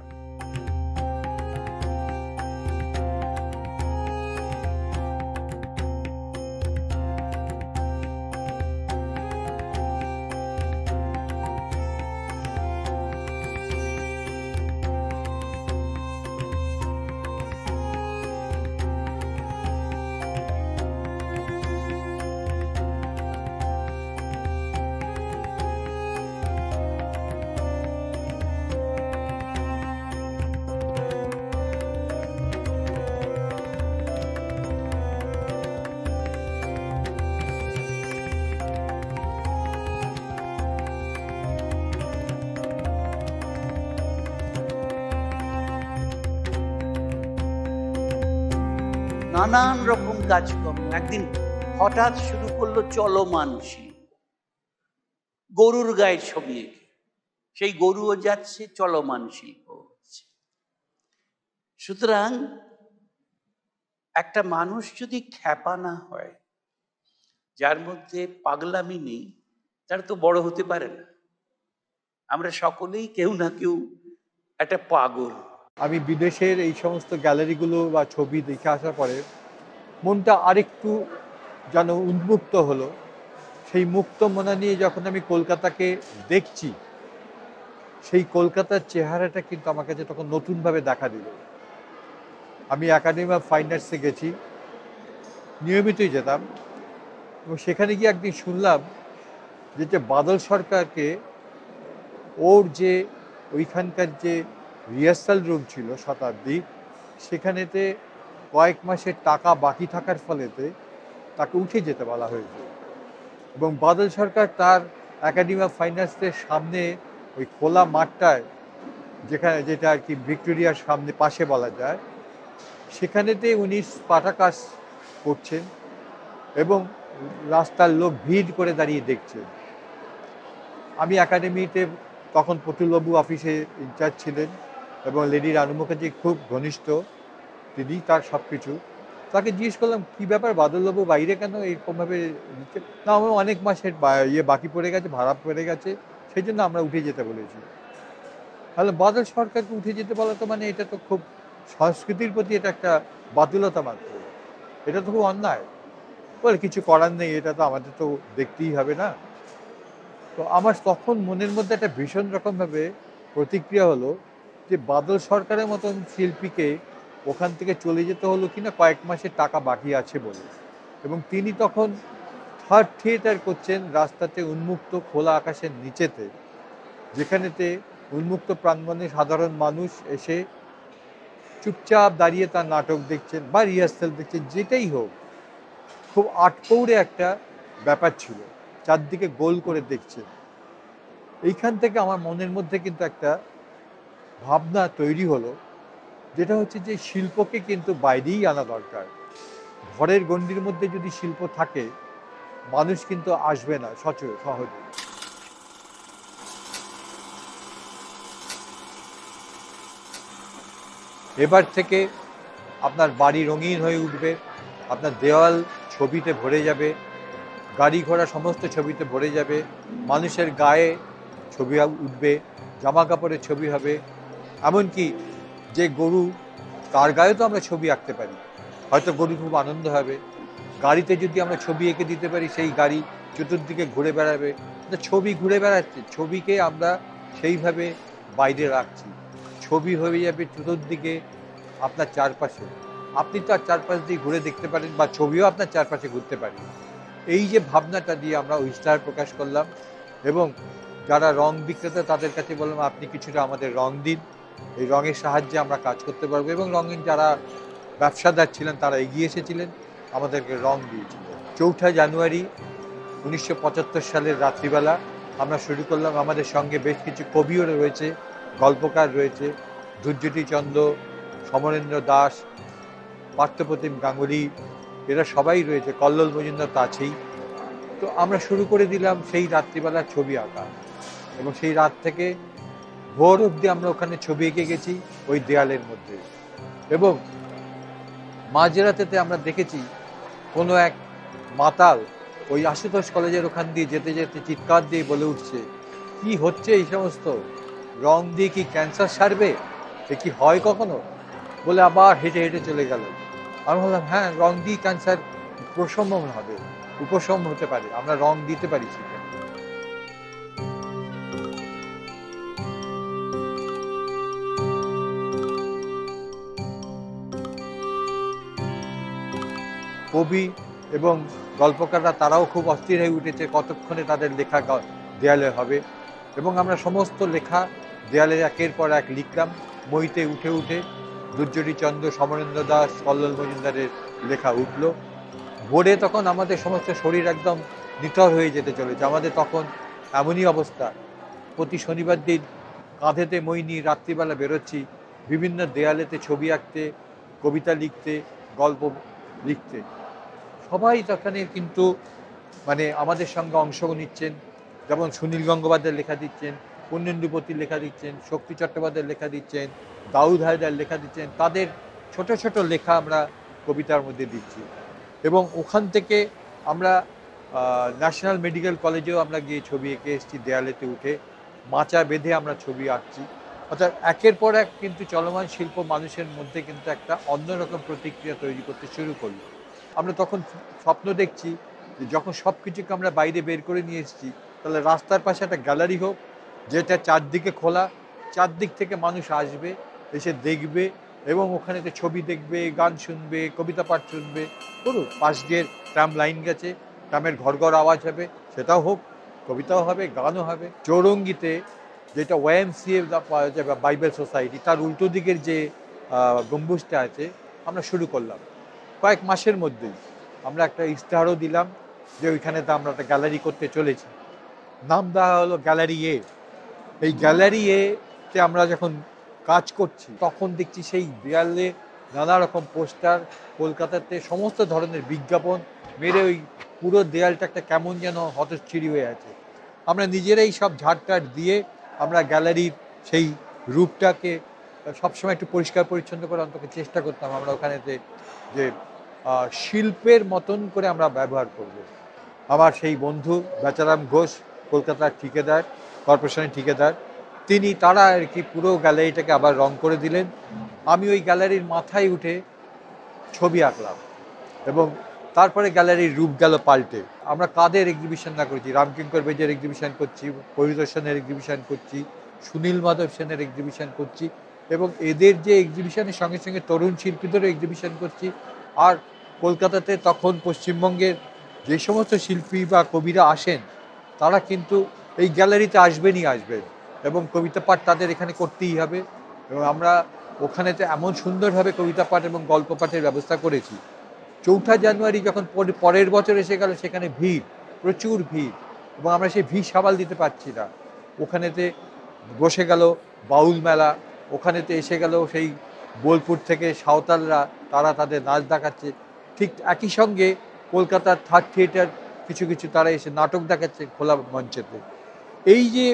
নানান রকম কাজকর্ম। একদিন হঠাৎ শুরু করলো চলমান শিল্প, গরুর গায়ে ছবি এঁকে সেই গরুও যাচ্ছে, চলমান শিল্প হচ্ছে। সুতরাং একটা মানুষ যদি খ্যাপা না হয়, যার মধ্যে পাগলামি নেই, তার তো বড় হতে পারে না। আমরা সকলেই কেউ না কেউ একটা পাগল। আমি বিদেশের এই সমস্ত গ্যালারিগুলো বা ছবি দেখে আসার পরে মনটা আরেকটু যেন উন্মুক্ত হলো। সেই মুক্ত মনা নিয়ে যখন আমি কলকাতাকে দেখছি, সেই কলকাতার চেহারাটা কিন্তু আমার কাছে তখন নতুনভাবে দেখা দিল। আমি একাডেমি অফ ফাইন আর্টসে গেছি, নিয়মিতই যেতাম, এবং সেখানে গিয়ে একদিন শুনলাম যে বাদল সরকারকে ওর যে ওইখানকার যে রিহার্সাল রুম ছিল শতাব্দী, সেখানেতে কয়েক মাসের টাকা বাকি থাকার ফলেতে তাকে উঠে যেতে বলা হয়েছে। এবং বাদল সরকার তার একাডেমি অফ ফাইন আর্টসের সামনে ওই খোলা মাঠটায়, যেটা আর কি ভিক্টোরিয়ার সামনে পাশে বলা যায়, সেখানেতে উনি স্পাটাকাস করছেন এবং রাস্তার লোক ভিড় করে দাঁড়িয়ে দেখছেন। আমি একাডেমিতে তখন প্রতুলবাবু অফিসে ইনচার্জ ছিলেন এবং লেডি রানু মুখার্জি খুব ঘনিষ্ঠ, তিনি তার সব কিছু। তাকে জিজ্ঞেস করলাম, কী ব্যাপার বাদলবাবু বাইরে কেন এরকমভাবে দিচ্ছে? না, আমার অনেক মাসের বাকি পড়ে গেছে, ভাড়া পড়ে গেছে, সেই জন্য আমরা উঠে যেতে বলেছি। তাহলে বাদল সরকারকে উঠে যেতে বলা তো মানে এটা তো খুব সংস্কৃতির প্রতি এটা একটা বাতুলতা মাত্র, এটা তো খুব অন্যায়। বলে কিছু করার নেই, এটা তো আমাদের তো দেখতেই হবে না। তো আমার তখন মনের মধ্যে একটা ভীষণ রকমভাবে প্রতিক্রিয়া হলো যে বাদল সরকারের মতন শিল্পীকে ওখান থেকে চলে যেতে হলো কিনা কয়েক মাসের টাকা বাকি আছে বলে। এবং তিনি তখন থার্ড থিয়েটার করছেন রাস্তাতে, উন্মুক্ত খোলা আকাশের নিচেতে, যেখানেতে উন্মুক্ত প্রাঙ্গণে সাধারণ মানুষ এসে চুপচাপ দাঁড়িয়ে তার নাটক দেখছেন বা রিহার্সাল দেখছেন, যেটাই হোক। খুব আটপৌড়ে একটা ব্যাপার ছিল, চারদিকে গোল করে দেখছেন। এইখান থেকে আমার মনের মধ্যে কিন্তু একটা ভাবনা তৈরি হলো, যেটা হচ্ছে যে শিল্পকে কিন্তু বাইরেই আনা দরকার। ঘরের গণ্ডির মধ্যে যদি শিল্প থাকে, মানুষ কিন্তু আসবে না সহজে। এবার থেকে আপনার বাড়ি রঙিন হয়ে উঠবে, আপনার দেওয়াল ছবিতে ভরে যাবে, গাড়ি ঘোড়া সমস্ত ছবিতে ভরে যাবে, মানুষের গায়ে ছবি উঠবে, জামা কাপড়ের ছবি হবে, এমনকি যে গরু, তার গায়ে তো আমরা ছবি আঁকতে পারি, হয়তো গরু খুব আনন্দ হবে। গাড়িতে যদি আমরা ছবি এঁকে দিতে পারি, সেই গাড়ি চতুর্দিকে ঘুরে বেড়াবে। ছবি ঘুরে বেড়াচ্ছে, ছবিকে আমরা সেইভাবে বাইরে রাখছি, ছবি হয়ে যাবে চতুর্দিকে আপনার চারপাশে। আপনি তো আর চারপাশ দিয়ে ঘুরে দেখতে পারেন, বা ছবিও আপনার চারপাশে ঘুরতে পারেন। এই যে ভাবনাটা দিয়ে আমরা ইশতেহার প্রকাশ করলাম, এবং যারা রং বিক্রেতা তাদের কাছে বললাম, আপনি কিছুটা আমাদের রং দিন, এই রঙের সাহায্যে আমরা কাজ করতে পারবো। এবং রঙের যারা ব্যবসাদার ছিলেন তারা এগিয়ে এসেছিলেন, আমাদেরকে রং দিয়েছিলেন। 4 জানুয়ারি 1975 সালের রাত্রিবেলা আমরা শুরু করলাম। আমাদের সঙ্গে বেশ কিছু কবিও রয়েছে, গল্পকার রয়েছে, ধূর্যটি চন্দ্র, সমরেন্দ্র দাস, পার্থপ্রতিম গাঙ্গুলি, এরা সবাই রয়েছে, কল্লোল মজুমদার তো আছেই। তো আমরা শুরু করে দিলাম সেই রাত্রিবেলা ছবি আঁকা, এবং সেই রাত থেকে ভোর অবধি আমরা ওখানে ছবি এঁকে গেছি ওই দেয়ালের মধ্যে। এবং মাঝরাতেতে আমরা দেখেছি কোনো এক মাতাল ওই আশুতোষ কলেজের ওখান দিয়ে যেতে যেতে চিৎকার দিয়ে বলে উঠছে, কি হচ্ছে এই সমস্ত, রং দিয়ে কি ক্যান্সার সারবে, এ কি হয় কখনো? বলে আবার হেঁটে হেঁটে চলে গেল। আমি বললাম, হ্যাঁ, রং দিয়ে ক্যান্সার উপশম হবে, উপশম হতে পারে, আমরা রং দিতে পারি সেখানে। কবি এবং গল্পকাররা তারাও খুব অস্থির হয়ে উঠেছে কতক্ষণে তাদের লেখা দেয়ালে হবে। এবং আমরা সমস্ত লেখা দেয়ালে একের পর এক লিখলাম, বইতে উঠে উঠে দুর্যোধী চন্দ্র, সমরেন্দ্র দাস, কল্লোল মজুমদারের লেখা উঠল। বোর্ডে তখন আমাদের সমস্ত শরীর একদম নিথর হয়ে যেতে চলেছে। আমাদের তখন এমনই অবস্থা, প্রতি শনিবার দিন কাঁধেতে মই নিয়ে রাত্রিবেলা বেরোচ্ছি বিভিন্ন দেয়ালেতে ছবি আঁকতে, কবিতা লিখতে, গল্প লিখতে। সবাই সেখানে কিন্তু মানে আমাদের সঙ্গে অংশ নিচ্ছেন। যেমন সুনীল গঙ্গোপাধ্যায়ের লেখা দিচ্ছেন, পূর্ণেন্দুপতির লেখা দিচ্ছেন, শক্তি চট্টোপাধ্যায়ের লেখা দিচ্ছেন, দাউদ হায়দার লেখা দিচ্ছেন। তাদের ছোট ছোট লেখা আমরা কবিতার মধ্যে দিচ্ছি। এবং ওখান থেকে আমরা ন্যাশনাল মেডিকেল কলেজেও আমরা গিয়ে ছবি এঁকে এসেছি, দেয়ালেতে উঠে মাচা বেঁধে আমরা ছবি আঁকছি। অর্থাৎ একের পর এক কিন্তু চলমান শিল্প মানুষের মধ্যে কিন্তু একটা অন্যরকম প্রতিক্রিয়া তৈরি করতে শুরু করলো। আমরা তখন স্বপ্ন দেখছি যে যখন সব কিছুকে আমরা বাইরে বের করে নিয়ে এসেছি, তাহলে রাস্তার পাশে একটা গ্যালারি হোক, যেটা চারদিকে খোলা, চারদিক থেকে মানুষ আসবে, এসে দেখবে এবং ওখানেতে ছবি দেখবে, গান শুনবে, কবিতা পাঠ শুনবে। করুন, পাশ দিয়ে ট্রাম লাইন গেছে, ট্রামের ঘর ঘর আওয়াজ হবে, সেটাও হোক, কবিতাও হবে, গানও হবে। চৌরঙ্গিতে যেটা ওয়াইএমসিএ বাইবেল সোসাইটি, তার উল্টো দিকের যে গম্বুজটা আছে, আমরা শুরু করলাম কয়েক মাসের মধ্যেই। আমরা একটা ইশতেহারও দিলাম যে ওইখানেতে আমরা একটা গ্যালারি করতে চলেছি। নাম দেওয়া হলো গ্যালারি এ। এই গ্যালারি এতে আমরা যখন কাজ করছি তখন দেখছি সেই দেয়ালে নানা রকম পোস্টার, কলকাতাতে সমস্ত ধরনের বিজ্ঞাপন মেরে ওই পুরো দেয়ালটা একটা কেমন যেন হতচ্ছিরি হয়ে আছে। আমরা নিজেরাই সব ঝাড়টাট দিয়ে আমরা গ্যালারির সেই রূপটাকে সবসময় একটু পরিষ্কার পরিচ্ছন্ন করে অন্তত চেষ্টা করতাম আমরা ওখানেতে যে শিল্পের মতন করে আমরা ব্যবহার করব। আমার সেই বন্ধু বেচারাম ঘোষ, কলকাতার ঠিকাদার, কর্পোরেশনের ঠিকাদার, তারা আর কি পুরো গ্যালারিটাকে আবার রং করে দিলেন। আমি ওই গ্যালারির মাথায় উঠে ছবি আঁকলাম এবং তারপরে গ্যালারির রূপ গেল পাল্টে। আমরা কাদের এক্সিবিশন না করেছি, রামকিঙ্কর বেজের এক্সিবিশন করছি, পরিদর্শনের এক্সিবিশন করছি, সুনীল মাধব সেনের এক্সিবিশন করছি এবং এদের যে এক্সিবিশনের সঙ্গে সঙ্গে তরুণ শিল্পীদেরও এক্সিবিশন করছি। আর কলকাতাতে তখন পশ্চিমবঙ্গের যে সমস্ত শিল্পী বা কবিরা আসেন, তারা কিন্তু এই গ্যালারিতে আসবেনই আসবেন এবং কবিতা পাঠ তাদের এখানে করতেই হবে। এবং আমরা ওখানেতে এমন সুন্দরভাবে কবিতা পাঠ এবং গল্প পাঠের ব্যবস্থা করেছি। ৪ঠা জানুয়ারি যখন পরের বছর এসে গেল, সেখানে ভিড়, প্রচুর ভিড়, এবং আমরা সেই ভিড় সামাল দিতে পারছি না। ওখানেতে বসে গেল বাউল মেলা, ওখানেতে এসে গেল সেই বোলপুর থেকে সাঁওতালরা, তারা তাদের নাচ দেখাচ্ছে। ঠিক একই সঙ্গে কলকাতার থার্ড থিয়েটার কিছু কিছু তারা এসে নাটক দেখাচ্ছে খোলা মঞ্চেতে। এই যে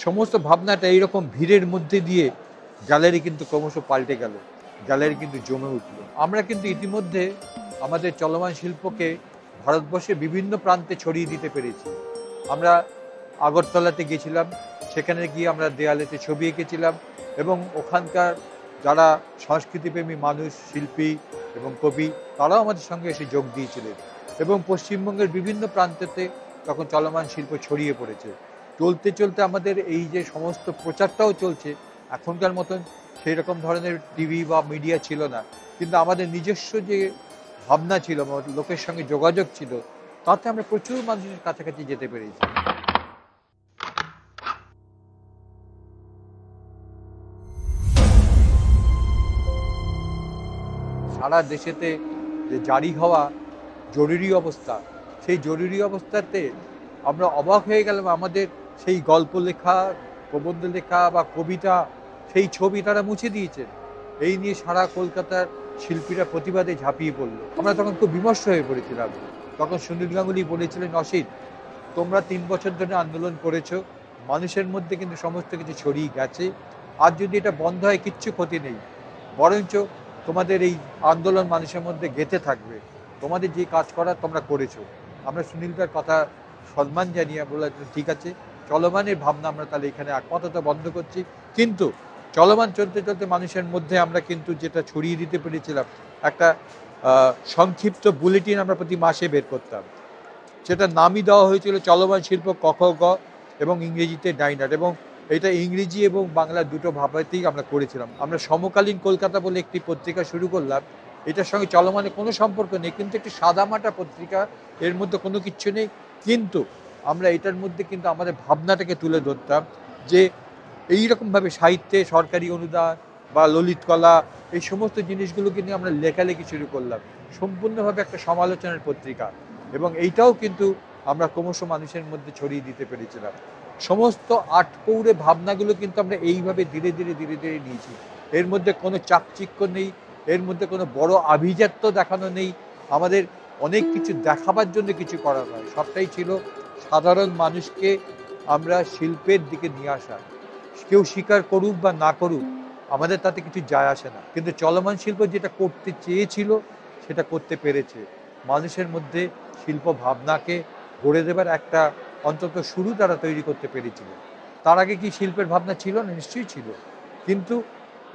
সমস্ত ভাবনাটা এইরকম ভিড়ের মধ্যে দিয়ে গ্যালারি কিন্তু ক্রমশ পাল্টে গেল, গ্যালারি কিন্তু জমে উঠল। আমরা কিন্তু ইতিমধ্যে আমাদের চলমান শিল্পকে ভারতবর্ষের বিভিন্ন প্রান্তে ছড়িয়ে দিতে পেরেছি। আমরা আগরতলাতে গেছিলাম, সেখানে গিয়ে আমরা দেয়ালেতে ছবি এঁকেছিলাম এবং ওখানকার যারা সংস্কৃতিপ্রেমী মানুষ, শিল্পী এবং কবি, তারাও আমাদের সঙ্গে এসে যোগ দিয়েছিলেন এবং পশ্চিমবঙ্গের বিভিন্ন প্রান্তেতে তখন চলমান শিল্প ছড়িয়ে পড়েছে। চলতে চলতে আমাদের এই যে সমস্ত প্রচারটাও চলছে, এখনকার মতন সেই রকম ধরনের টিভি বা মিডিয়া ছিল না, কিন্তু আমাদের নিজস্ব যে ভাবনা ছিল, লোকের সঙ্গে যোগাযোগ ছিল, তাতে আমরা প্রচুর মানুষের কাছাকাছি যেতে পেরেছি। সারা দেশেতে যে জারি হওয়া জরুরি অবস্থা, সেই জরুরি অবস্থাতে আমরা অবাক হয়ে গেলাম। আমাদের সেই গল্প লেখা, প্রবন্ধ লেখা বা কবিতা, সেই ছবি তারা মুছে দিয়েছেন। এই নিয়ে সারা কলকাতার শিল্পীরা প্রতিবাদে ঝাঁপিয়ে পড়লো। আমরা তখন খুব বিমর্ষ হয়ে পড়েছিলাম। তখন সুনীল গাঙ্গুলি বলেছিলেন, অসিত, তোমরা 3 বছর ধরে আন্দোলন করেছো, মানুষের মধ্যে কিন্তু সমস্ত কিছু ছড়িয়ে গেছে, আর যদি এটা বন্ধ হয় কিচ্ছু ক্ষতি নেই, বরঞ্চ তোমাদের এই আন্দোলন মানুষের মধ্যে গেঁথে থাকবে, তোমাদের যে কাজ করার তোমরা করেছো। আমরা সুনীলদার কথা সম্মান জানিয়ে বললাম, ঠিক আছে, চলমানের ভাবনা আমরা তাহলে এখানে আপাতত বন্ধ করছি, কিন্তু চলমান চলতে চলতে মানুষের মধ্যে আমরা কিন্তু যেটা ছড়িয়ে দিতে পেরেছিলাম, একটা সংক্ষিপ্ত বুলেটিন আমরা প্রতি মাসে বের করতাম। সেটা নামই দেওয়া হয়েছিল চলমান শিল্প ক খ গ এবং ইংরেজিতে ডাইনার, এবং এটা ইংরেজি এবং বাংলা দুটো ভাষাতেই আমরা করেছিলাম। আমরা সমকালীন কলকাতা বলে একটি পত্রিকা শুরু করলাম। এটার সঙ্গে চলমানের কোনো সম্পর্ক নেই, কিন্তু একটি সাদামাটা পত্রিকা, এর মধ্যে কোনো কিচ্ছু নেই, কিন্তু আমরা এটার মধ্যে কিন্তু আমাদের ভাবনাটাকে তুলে ধরতাম যে এইরকমভাবে সাহিত্যে সরকারি অনুদান বা ললিত কলা, এই সমস্ত জিনিসগুলোকে নিয়ে আমরা লেখালেখি শুরু করলাম। সম্পূর্ণভাবে একটা সমালোচনার পত্রিকা, এবং এইটাও কিন্তু আমরা ক্রমশ মানুষের মধ্যে ছড়িয়ে দিতে পেরেছিলাম। সমস্ত আটপৌরে ভাবনাগুলো কিন্তু আমরা এইভাবে ধীরে ধীরে ধীরে ধীরে নিয়েছি। এর মধ্যে কোনো চাকচিক্য নেই, এর মধ্যে কোনো বড় আভিজাত্য দেখানো নেই। আমাদের অনেক কিছু দেখাবার জন্য কিছু করা নয়, সবটাই ছিল সাধারণ মানুষকে আমরা শিল্পের দিকে নিয়ে আসা। কেউ স্বীকার করুক বা না করুক, আমাদের তাতে কিছু যায় আসে না, কিন্তু চলমান শিল্প যেটা করতে চেয়েছিল সেটা করতে পেরেছে। মানুষের মধ্যে শিল্প ভাবনাকে গড়ে দেবার একটা অন্তত শুরু তারা তৈরি করতে পেরেছিল। তার আগে কি শিল্পের ভাবনা ছিল না? নিশ্চয়ই ছিল, কিন্তু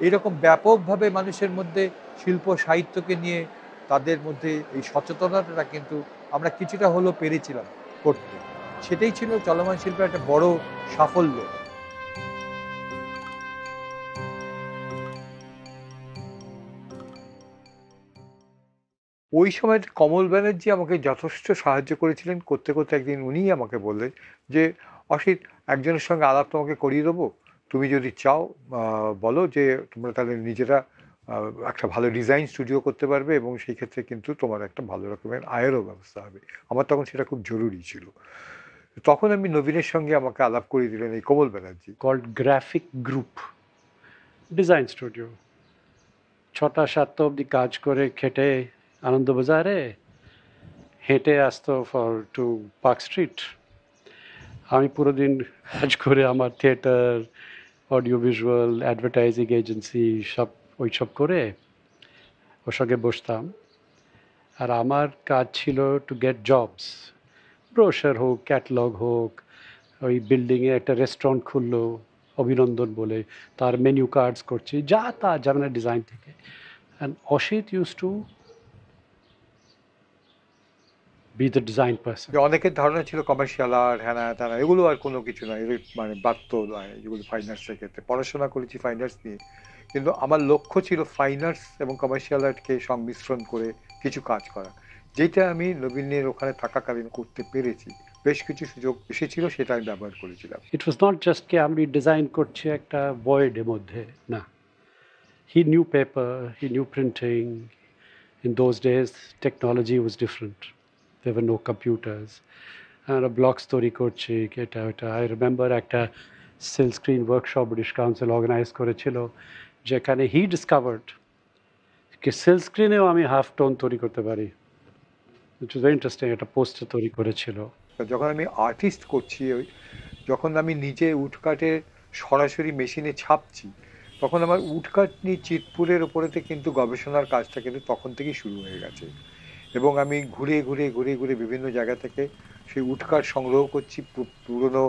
এরকম ব্যাপকভাবে মানুষের মধ্যে শিল্প সাহিত্যকে নিয়ে তাদের মধ্যে এই সচেতনতাটা কিন্তু আমরা কিছুটা হলেও পেরেছিলাম করতে। সেটাই ছিল চলমান শিল্পের একটা বড় সাফল্য। ওই সময় কমল ব্যানার্জি আমাকে যথেষ্ট সাহায্য করেছিলেন। করতে করতে একদিন উনিই আমাকে বললেন যে, অসিত, একজনের সঙ্গে আলাপ তোমাকে করিয়ে দেবো, তুমি যদি চাও বলো যে তোমরা তাহলে নিজেরা একটা ভালো ডিজাইন স্টুডিও করতে পারবে এবং সেই ক্ষেত্রে কিন্তু তোমার একটা ভালো রকমের আয়েরও ব্যবস্থা হবে। আমার তখন সেটা খুব জরুরি ছিল। তখন আমি নবীনের সঙ্গে আমাকে আলাপ করিয়ে দিলেন এই কমল Banerjee. called Graphic Group Design Studio. 6টা 7টা অবধি কাজ করে খেটে আনন্দবাজারে হেঁটে আসতো টু পার্ক স্ট্রিট। আমি পুরো দিন কাজ করে আমার theatre, audio visual, advertising agency সব ওইসব করে ওর সঙ্গে বসতাম। আর আমার কাজ ছিল টু গেট জবস, ব্রোশার হোক, ক্যাটালগ হোক। ওই বিল্ডিংয়ে একটা রেস্টুরেন্ট খুললো অভিনন্দন বলে, তার মেনু কার্ডস করছি, যা তা জানা ডিজাইন থেকে। And Asit use to B the design person. অনেকের ধারণা ছিল কমার্শিয়াল আর্ট, হ্যানা ত্যানা, এগুলো আর কোনো কিছু নয়, এগুলো মানে বাত্য নয়, যেগুলো ফাইন আর্টসের ক্ষেত্রে। পড়াশোনা করেছি ফাইন আর্টস নিয়ে, কিন্তু আমার লক্ষ্য ছিল ফাইন আর্টস এবং কমার্শিয়াল আর্টকে সংমিশ্রণ করে কিছু কাজ করা, যেটা আমি নবীনের ওখানে থাকাকালীন করতে পেরেছি। বেশ কিছু সুযোগ এসেছিল, সেটা আমি ব্যবহার করেছিলাম। ইট ওয়াজ নট জাস্ট কি আমি ডিজাইন করছি একটা ভয়েডের মধ্যে, না। He knew paper, he knew printing. In those days, technology was different. There were no computers. And a blog story করছি এটা ওটা। I remember একটা silk screen workshop British Council organize করেছিল, যেখানে he discovered কি silk screenেও আমি half tone তৈরি করতে পারি, which was very interesting. একটা পোস্টার তৈরি করেছিল। যখন আমি আর্টিস্ট করছি, যখন আমি নিজে উডকাটে সরাসরি মেশিনে ছাপছি, তখন আমার উডকাট নিয়ে চিতপুরের ওপরেতে কিন্তু গবেষণার কাজটা কিন্তু তখন থেকেই শুরু হয়ে গেছে। এবং আমি ঘুরে ঘুরে ঘুরে ঘুরে বিভিন্ন জায়গা থেকে সেই উডকাট সংগ্রহ করছি, পুরনো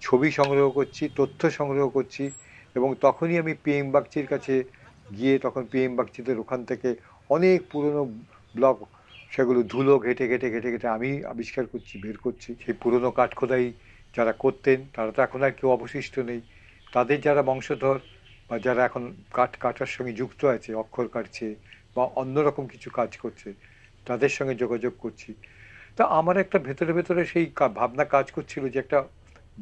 ছবি সংগ্রহ করছি, তথ্য সংগ্রহ করছি। এবং তখনই আমি PM বাগচির কাছে গিয়ে, তখন PM বাগচিদের ওখান থেকে অনেক পুরনো ব্লক, সেগুলো ধুলো ঘেটে ঘেটে ঘেটে ঘেটে আমি আবিষ্কার করছি, বের করছি। সেই পুরনো কাঠখোদাই যারা করতেন, তারা তো এখন আর কেউ অবশিষ্ট নেই। তাদের যারা বংশধর বা যারা এখন কাঠ কাটার সঙ্গে যুক্ত আছে, অক্ষর কাটছে বা অন্যরকম কিছু কাজ করছে, তাদের সঙ্গে যোগাযোগ করছি। তা আমার একটা ভেতরে ভেতরে সেই ভাবনা কাজ করছিল যে একটা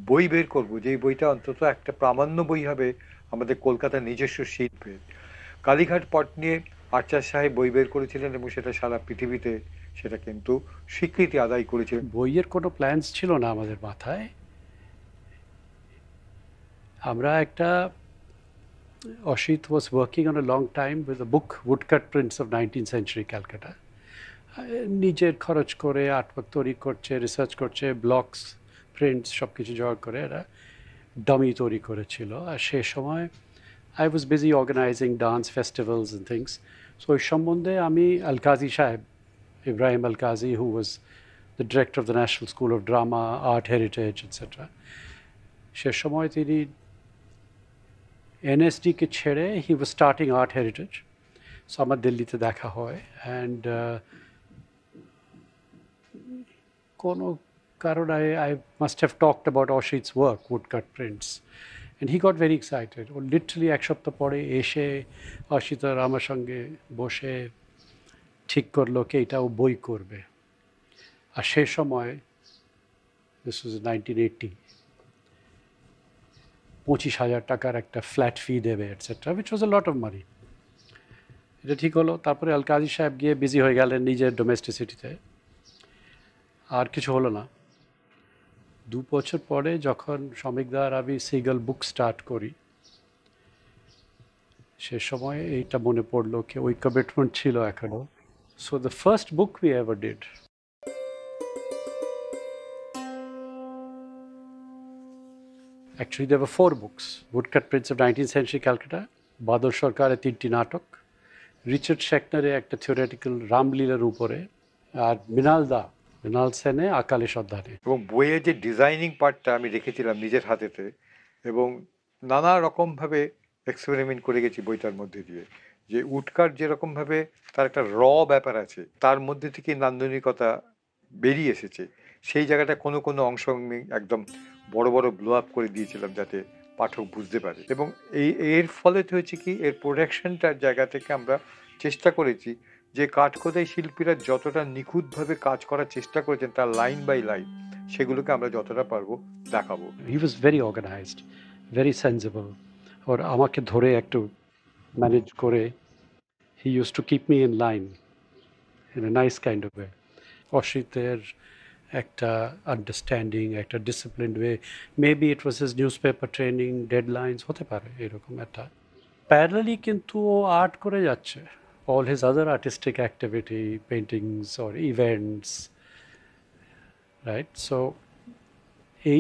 বই বের করব, যেই বইটা অন্তত একটা প্রামাণ্য বই হবে আমাদের কলকাতার নিজস্ব শিল্পের। কালীঘাট পট নিয়ে আচার্য সাহেব বই বের করেছিলেন এবং সেটা সারা পৃথিবীতে সেটা কিন্তু স্বীকৃতি আদায় করেছিলেন। বইয়ের কোনো প্ল্যানস ছিল না আমাদের মাথায়। আমরা একটা Oshit was working on a long time with a book, Woodcut Prints of 19th Century Calcutta. নিজের খরচ করে আর্টওয়ার্ক তৈরি করছে, রিসার্চ করছে, ব্লকস, প্রিন্টস সব কিছু জোগাড় করে এরা ডামি তৈরি করেছিল। আর সে সময় I was busy organising dance festivals and things. So ওই সম্বন্ধে আমি আল-কাজি সাহেব, Ebrahim Alkazi, who was the director of the national school of drama, art heritage etcetera, সে সময় তিনি NSDকে ছেড়ে he was starting art heritage. So আমার দিল্লিতে দেখা হয়, অ্যান্ড কোনো কারণ I must have talked about Oshit's work, Woodcut Prints, and he got very excited. ও লিটারালি এক সপ্তাহ পরে এসে অসিত আর আমার সঙ্গে বসে ঠিক করলো কি এটা ও বই করবে। আর সে সময়, দিস ওয়াজ 1980, 25,000 টাকার একটা ফ্ল্যাট ফি দেবে etcetera, which was a lot of money. এটা ঠিক হলো। তারপরে আল-কাজি সাহেব গিয়ে বিজি হয়ে গেলেন নিজের ডোমেস্টিসিটিতে, আর কিছু হলো না। 2 বছর পরে যখন সমীকদার আমি সিগল বুক স্টার্ট করি, সে সময় এইটা মনে পড়লো কি ওই কমিটমেন্ট ছিল এখনও So the first book we ever did, actually there were 4 books. Woodcut Prince of 19th Century Calcutta, Badal Sarkarer 3টি নাটক, রিচার্ড শেকনারের একটা থিওরিটিক্যাল রামলীলার উপরে, আর মৃণাল সেনে আকালে সন্ধানে। এবং বইয়ের যে ডিজাইনিং পার্টটা আমি রেখেছিলাম নিজের হাতেতে, এবং নানা রকমভাবে এক্সপেরিমেন্ট করে গেছি বইটার মধ্যে দিয়ে, যে উডকাট যেরকমভাবে তার একটা ব্যাপার আছে, তার মধ্যে থেকে নান্দনিকতা বেরিয়ে এসেছে, সেই জায়গাটা কোনো কোনো অংশ আমি একদম বড় বড় ব্লো আপ করে দিয়েছিলাম যাতে পাঠক বুঝতে পারে। এবং এর ফলে হয়েছে কি, এর প্রোডাকশনটার জায়গা থেকে আমরা চেষ্টা করেছি যে কাঠখোদাই শিল্পীরা যতটা নিখুঁতভাবে কাজ করার চেষ্টা করেছেন তার লাইন বাই লাইন, সেগুলোকে আমরা যতটা পারবো দেখাবো। He was very organised, very sensible, ওর আমাকে ধরে একটু ম্যানেজ করে, he use to keep me in line in a nice kind of way. অসিতের একটা আন্ডারস্ট্যান্ডিং, একটা disciplined way, maybe it was his newspaper training, deadlines হতে পারে এরকম একটা। প্যারালি কিন্তু ও আর্ট করে যাচ্ছে, all his other artistic activity, paintings or events, right? So a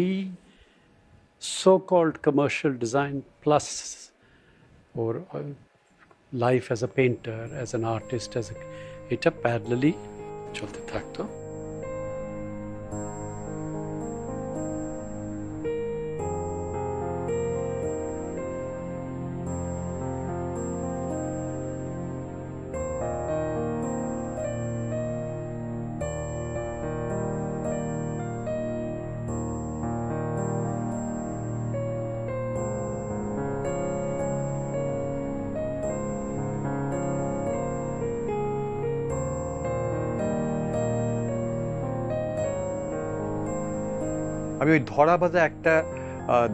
so-called commercial design plus or life as a painter, as an artist, এটা parallelly চলতে থাকতো। আমি ওই ধরা বাঁধা একটা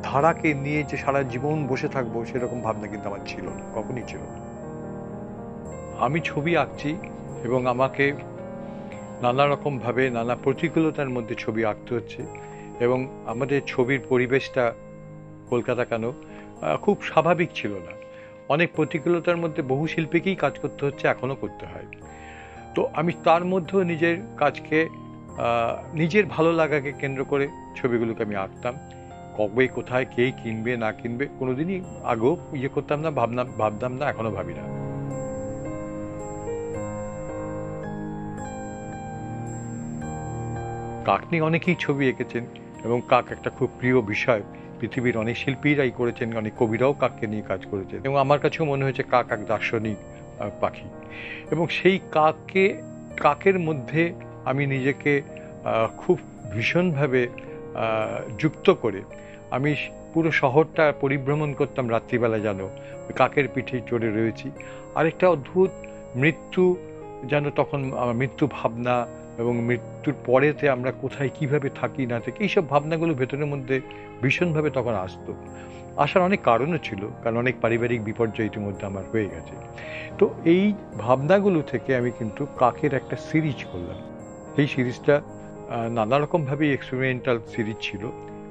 ধারাকে নিয়ে যে সারা জীবন বসে থাকবো সেরকম ভাবনা কিন্তু আমার ছিল না, কখনই ছিল না। আমি ছবি আঁকছি এবং আমাকে নানা রকমভাবে নানা প্রতিকূলতার মধ্যে ছবি আঁকতে হচ্ছে, এবং আমাদের ছবির পরিবেশটা কলকাতা কেন খুব স্বাভাবিক ছিল না। অনেক প্রতিকূলতার মধ্যে বহু শিল্পীকেই কাজ করতে হচ্ছে, এখনও করতে হয়। তো আমি তার মধ্যেও নিজের কাজকে, নিজের ভালো লাগাকে কেন্দ্র করে ছবিগুলোকে আমি আঁকতাম। কবে কোথায় কে কিনবে না কিনবে কোনোদিনই আগেও করতাম না, ভাবতাম না, এখনো ভাবি না। কাক নিয়ে অনেকেই ছবি এঁকেছেন এবং কাক একটা খুব প্রিয় বিষয়, পৃথিবীর অনেক শিল্পীরাই করেছেন, অনেক কবিরাও কাককে নিয়ে কাজ করেছেন, এবং আমার কাছেও মনে হয়েছে কাক এক দার্শনিক পাখি। এবং সেই কাকের মধ্যে আমি নিজেকে খুব ভীষণভাবে যুক্ত করে আমি পুরো শহরটা পরিভ্রমণ করতাম রাত্রিবেলা, যেন কাকের পিঠে চড়ে রয়েছি। আরেকটা অদ্ভুত মৃত্যু, যেন তখন আমার মৃত্যু ভাবনা এবং মৃত্যুর পরেতে আমরা কোথায় কিভাবে থাকি না থাকি, এইসব ভাবনাগুলো ভেতরের মধ্যে ভীষণভাবে তখন আসতো। আসার অনেক কারণও ছিল, কারণ অনেক পারিবারিক বিপর্যয় ইতিমধ্যে আমার হয়ে গেছে। তো এই ভাবনাগুলো থেকে আমি কিন্তু কাকের একটা সিরিজ করলাম। এই সিরিজটা নানা রকমভাবেই এক্সপেরিমেন্টাল সিরিজ ছিল,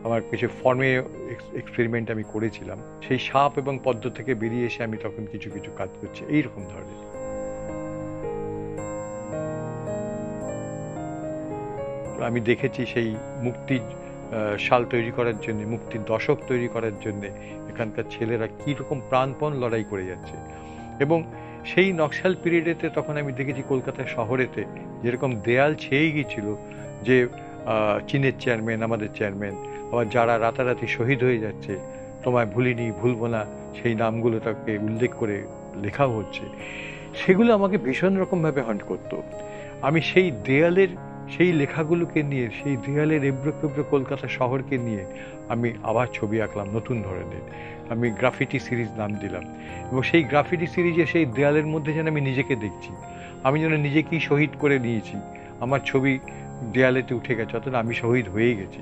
আমার কিছু ফর্মে এক্সপেরিমেন্ট আমি করেছিলাম। সেই সাপ এবং পদ্ম থেকে বেরিয়ে এসে আমি তখন কিছু কিছু কাজ করছি এইরকম ধরনের। আমি দেখেছি সেই মুক্তির সাল তৈরি করার জন্য, মুক্তির দশক তৈরি করার জন্য এখানকার ছেলেরা কীরকম প্রাণপণ লড়াই করে যাচ্ছে। এবং সেই নকশাল পিরিয়ডেতে তখন আমি দেখেছি কলকাতা শহরেতে যেরকম দেয়াল ছেয়ে গিয়েছিল, যে চীনের চেয়ারম্যান, আমাদের চেয়ারম্যান, আবার যারা রাতারাতি শহীদ হয়ে যাচ্ছে, তোমায় ভুলিনি ভুলবো না, সেই নামগুলো তাকে উল্লেখ করে লেখাও হচ্ছে, সেগুলো আমাকে ভীষণ রকমভাবে হন্ট করতো। আমি সেই দেয়ালের সেই লেখাগুলোকে নিয়ে, সেই দেয়ালের এবড়ো খেবড়ো কলকাতা শহরকে নিয়ে আমি আবার ছবি আঁকলাম নতুন ধরনের। আমি গ্রাফিটি সিরিজ নাম দিলাম, এবং সেই গ্রাফিটি সিরিজে সেই দেয়ালের মধ্যে যেন আমি নিজেকে দেখছি, আমি যেন নিজেকেই শহীদ করে নিয়েছি, আমার ছবি দেয়ালেতে উঠে গেছে, অথচ আমি শহীদ হয়ে গেছি।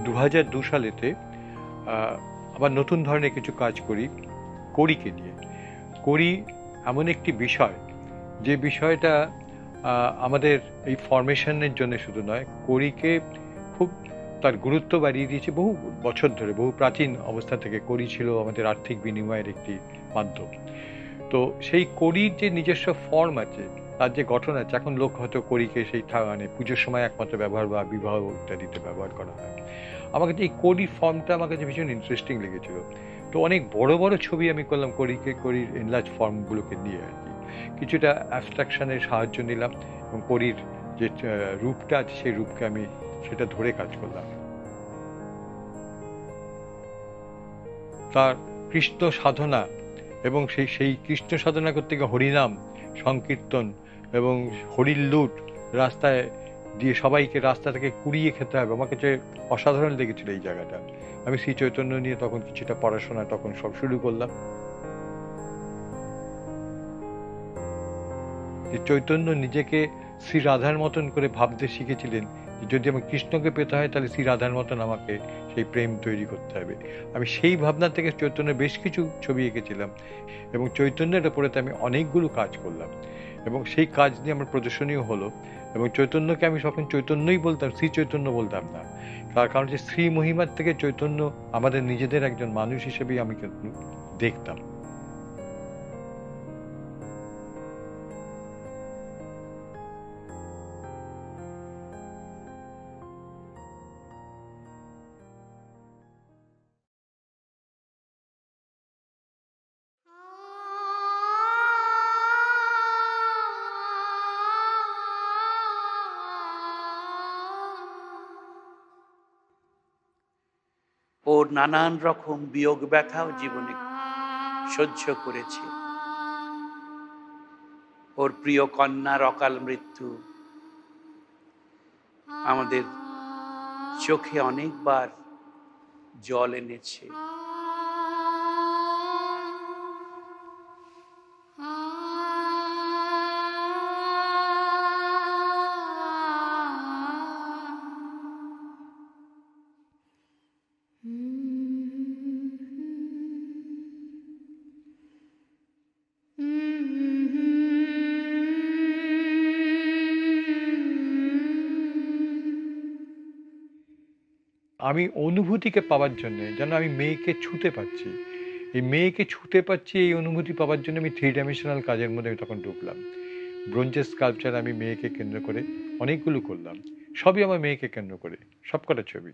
2002 সালেতে আবার নতুন ধরনের কিছু কাজ করি কড়িকে নিয়ে। কড়ি এমন একটি বিষয়, যে বিষয়টা আমাদের এই ফরমেশনের জন্য শুধু নয়, কড়িকে খুব তার গুরুত্ব বাড়িয়ে দিয়েছে বহু বছর ধরে, বহু প্রাচীন অবস্থা থেকে কড়ি ছিল আমাদের আর্থিক বিনিময়ের একটি মাধ্যম। তো সেই কড়ির যে নিজস্ব ফর্ম আছে, তার যে গঠন আছে, এখন লোক হয়তো কড়িকে সেই মানে পুজোর সময় একমাত্র ব্যবহার বা বিবাহ ইত্যাদিতে ব্যবহার করা হয়। আমার কাছে এই কড়ির ফর্মটা আমার কাছে ভীষণ ইন্টারেস্টিং লেগেছিল। তো অনেক বড় বড় ছবি আমি করলাম কড়ির এনলার্জ ফর্মগুলোকে নিয়ে আর কি। কিছুটা অ্যাবস্ট্রাকশনের সাহায্য নিলাম এবং কড়ির যে রূপটা আছে সেই রূপকে আমি সেটা ধরে কাজ করলাম। তার কৃষ্ণ সাধনা এবং সেই কৃষ্ণ সাধনা করতে গিয়ে হরিনাম সংকীর্তন এবং হরির লুট রাস্তায় দিয়ে সবাইকে রাস্তা থেকে কুড়িয়ে খেতে হবে, আমার কাছে অসাধারণ লেগেছিল এই জায়গাটা। আমি শ্রী চৈতন্য নিয়ে তখন কিছুটা পড়াশোনা তখন সব শুরু করলাম। চৈতন্য নিজেকে শ্রী রাধার মতন করে ভাবতে শিখেছিলেন, যদি আমি কৃষ্ণকে পেতে হয় তাহলে শ্রী রাধার মতন আমাকে সেই প্রেম তৈরি করতে হবে। আমি সেই ভাবনা থেকে চৈতন্যের বেশ কিছু ছবি এঁকেছিলাম এবং চৈতন্যের উপরেতে আমি অনেকগুলো কাজ করলাম এবং সেই কাজ নিয়ে আমার প্রদর্শনীও হলো। এবং চৈতন্যকে আমি তখন চৈতন্যই বলতাম, শ্রী চৈতন্য বলতাম না। তার কারণ যে শ্রী মহিমার থেকে চৈতন্য আমাদের নিজেদের একজন মানুষ হিসেবেই আমি কিন্তু দেখতাম। ওর নানান রকম বিয়োগ ব্যথাও জীবনে সহ্য করেছে। ওর প্রিয় কন্যার অকাল মৃত্যু আমাদের চোখে অনেকবার জল এনেছে। আমি অনুভূতিকে পাওয়ার জন্য, যেন আমি মেয়েকে ছুঁতে পারছি, এই মেয়েকে ছুঁতে পারছি, এই অনুভূতি পাওয়ার জন্য আমি 3 ডাইমেনশনাল কাজের মধ্যে আমি তখন ঢুকলাম। ব্রোঞ্জের স্কাল্পচার আমি মেয়েকে কেন্দ্র করে অনেকগুলো করলাম, সবই আমার মেয়েকে কেন্দ্র করে, সবকটা ছবি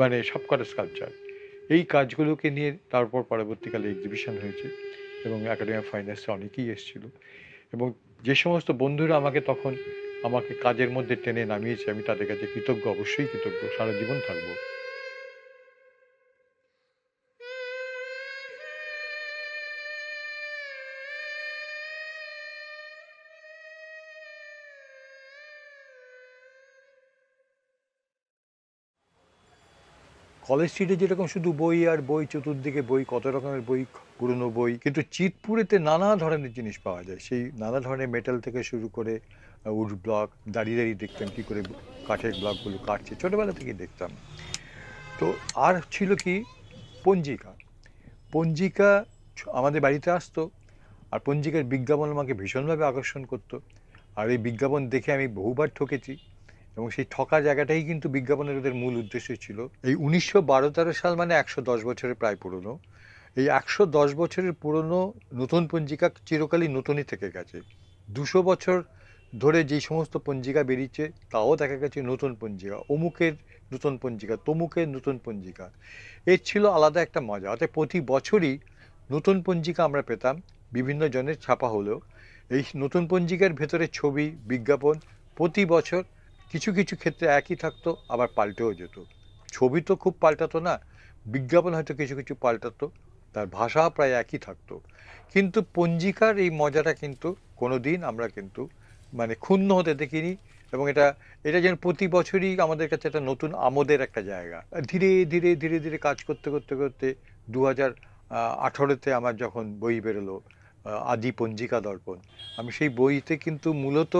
মানে সবকটা স্কাল্পচার। এই কাজগুলোকে নিয়ে তারপর পরবর্তীকালে এক্সিবিশন হয়েছে এবং একাডেমি অফ ফাইন আর্টসে অনেকেই এসেছিল এবং যে সমস্ত বন্ধুরা আমাকে কাজের মধ্যে টেনে নামিয়েছে, আমি তাদের কাছে কৃতজ্ঞ, অবশ্যই কৃতজ্ঞ, সারা জীবন থাকবো। কলেজ স্ট্রিটে যেরকম শুধু বই আর বই, চতুর্দিকে বই, কত রকমের বই, পুরনো বই, কিন্তু চিতপুরেতে নানা ধরনের জিনিস পাওয়া যায়। সেই নানা ধরনের মেটাল থেকে শুরু করে উড ব্লক, দাঁড়িয়ে দাঁড়িয়ে দেখতাম কী করে কাঠের ব্লকগুলো কাটছে, ছোটোবেলা থেকেই দেখতাম। তো আর ছিল কি পঞ্জিকা আমাদের বাড়িতে আসতো, আর পঞ্জিকার বিজ্ঞাপন আমাকে ভীষণভাবে আকর্ষণ করতো। আর এই বিজ্ঞাপন দেখে আমি বহুবার ঠকেছি এবং সেই ঠকা জায়গাটাই কিন্তু বিজ্ঞাপনের ওদের মূল উদ্দেশ্য ছিল। এই 1912-13 সাল মানে 110 বছরের প্রায় পুরনো। এই 110 বছরের পুরনো নতুন পঞ্জিকা চিরকালই নতুনই থেকে গেছে। 200 বছর ধরে যেই সমস্ত পঞ্জিকা বেরিয়েছে তাও দেখা গেছে নতুন পঞ্জিকা, অমুকের নতুন পঞ্জিকা, তমুকের নতুন পঞ্জিকা। এর ছিল আলাদা একটা মজা। অর্থাৎ প্রতি বছরই নতুন পঞ্জিকা আমরা পেতাম, বিভিন্ন জনের ছাপা হলেও এই নতুন পঞ্জিকার ভেতরে ছবি, বিজ্ঞাপন প্রতি বছর কিছু কিছু ক্ষেত্রে একই থাকতো, আবার পাল্টেও যেত। ছবি তো খুব পাল্টাতো না, বিজ্ঞাপন হয়তো কিছু কিছু পাল্টাতো, তার ভাষা প্রায় একই থাকতো। কিন্তু পঞ্জিকার এই মজাটা কিন্তু কোনোদিন আমরা কিন্তু মানে ক্ষুণ্ণ হতে দেখিনি এবং এটা যেন প্রতি বছরই আমাদের কাছে একটা নতুন আমোদের একটা জায়গা। ধীরে ধীরে ধীরে ধীরে কাজ করতে করতে করতে 2018-তে আমার যখন বই বেরোলো আদি পঞ্জিকা দর্পণ, আমি সেই বইতে কিন্তু মূলত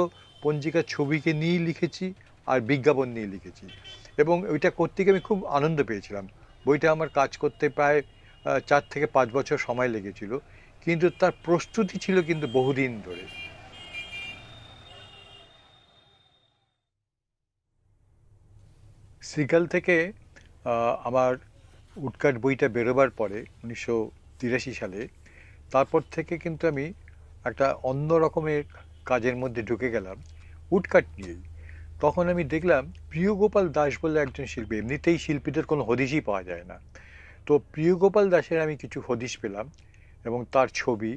পঞ্জিকার ছবিকে নিয়েই লিখেছি আর বিজ্ঞাপন নিয়ে লিখেছি এবং ওইটা করতে গিয়ে আমি খুব আনন্দ পেয়েছিলাম। বইটা আমার কাজ করতে প্রায় 4 থেকে 5 বছর সময় লেগেছিল, কিন্তু তার প্রস্তুতি ছিল কিন্তু বহুদিন ধরে। সিগাল থেকে আমার উডকাট বইটা বেরোবার পরে 1983 সালে, তারপর থেকে কিন্তু আমি একটা অন্য রকমের কাজের মধ্যে ঢুকে গেলাম উডকাট নিয়েই। তখন আমি দেখলাম প্রিয়গোপাল দাস বলে একজন শিল্পী, এমনিতেই শিল্পীদের কোনো হদিশই পাওয়া যায় না, তো প্রিয়গোপাল দাসের আমি কিছু হদিশ পেলাম এবং তার ছবি,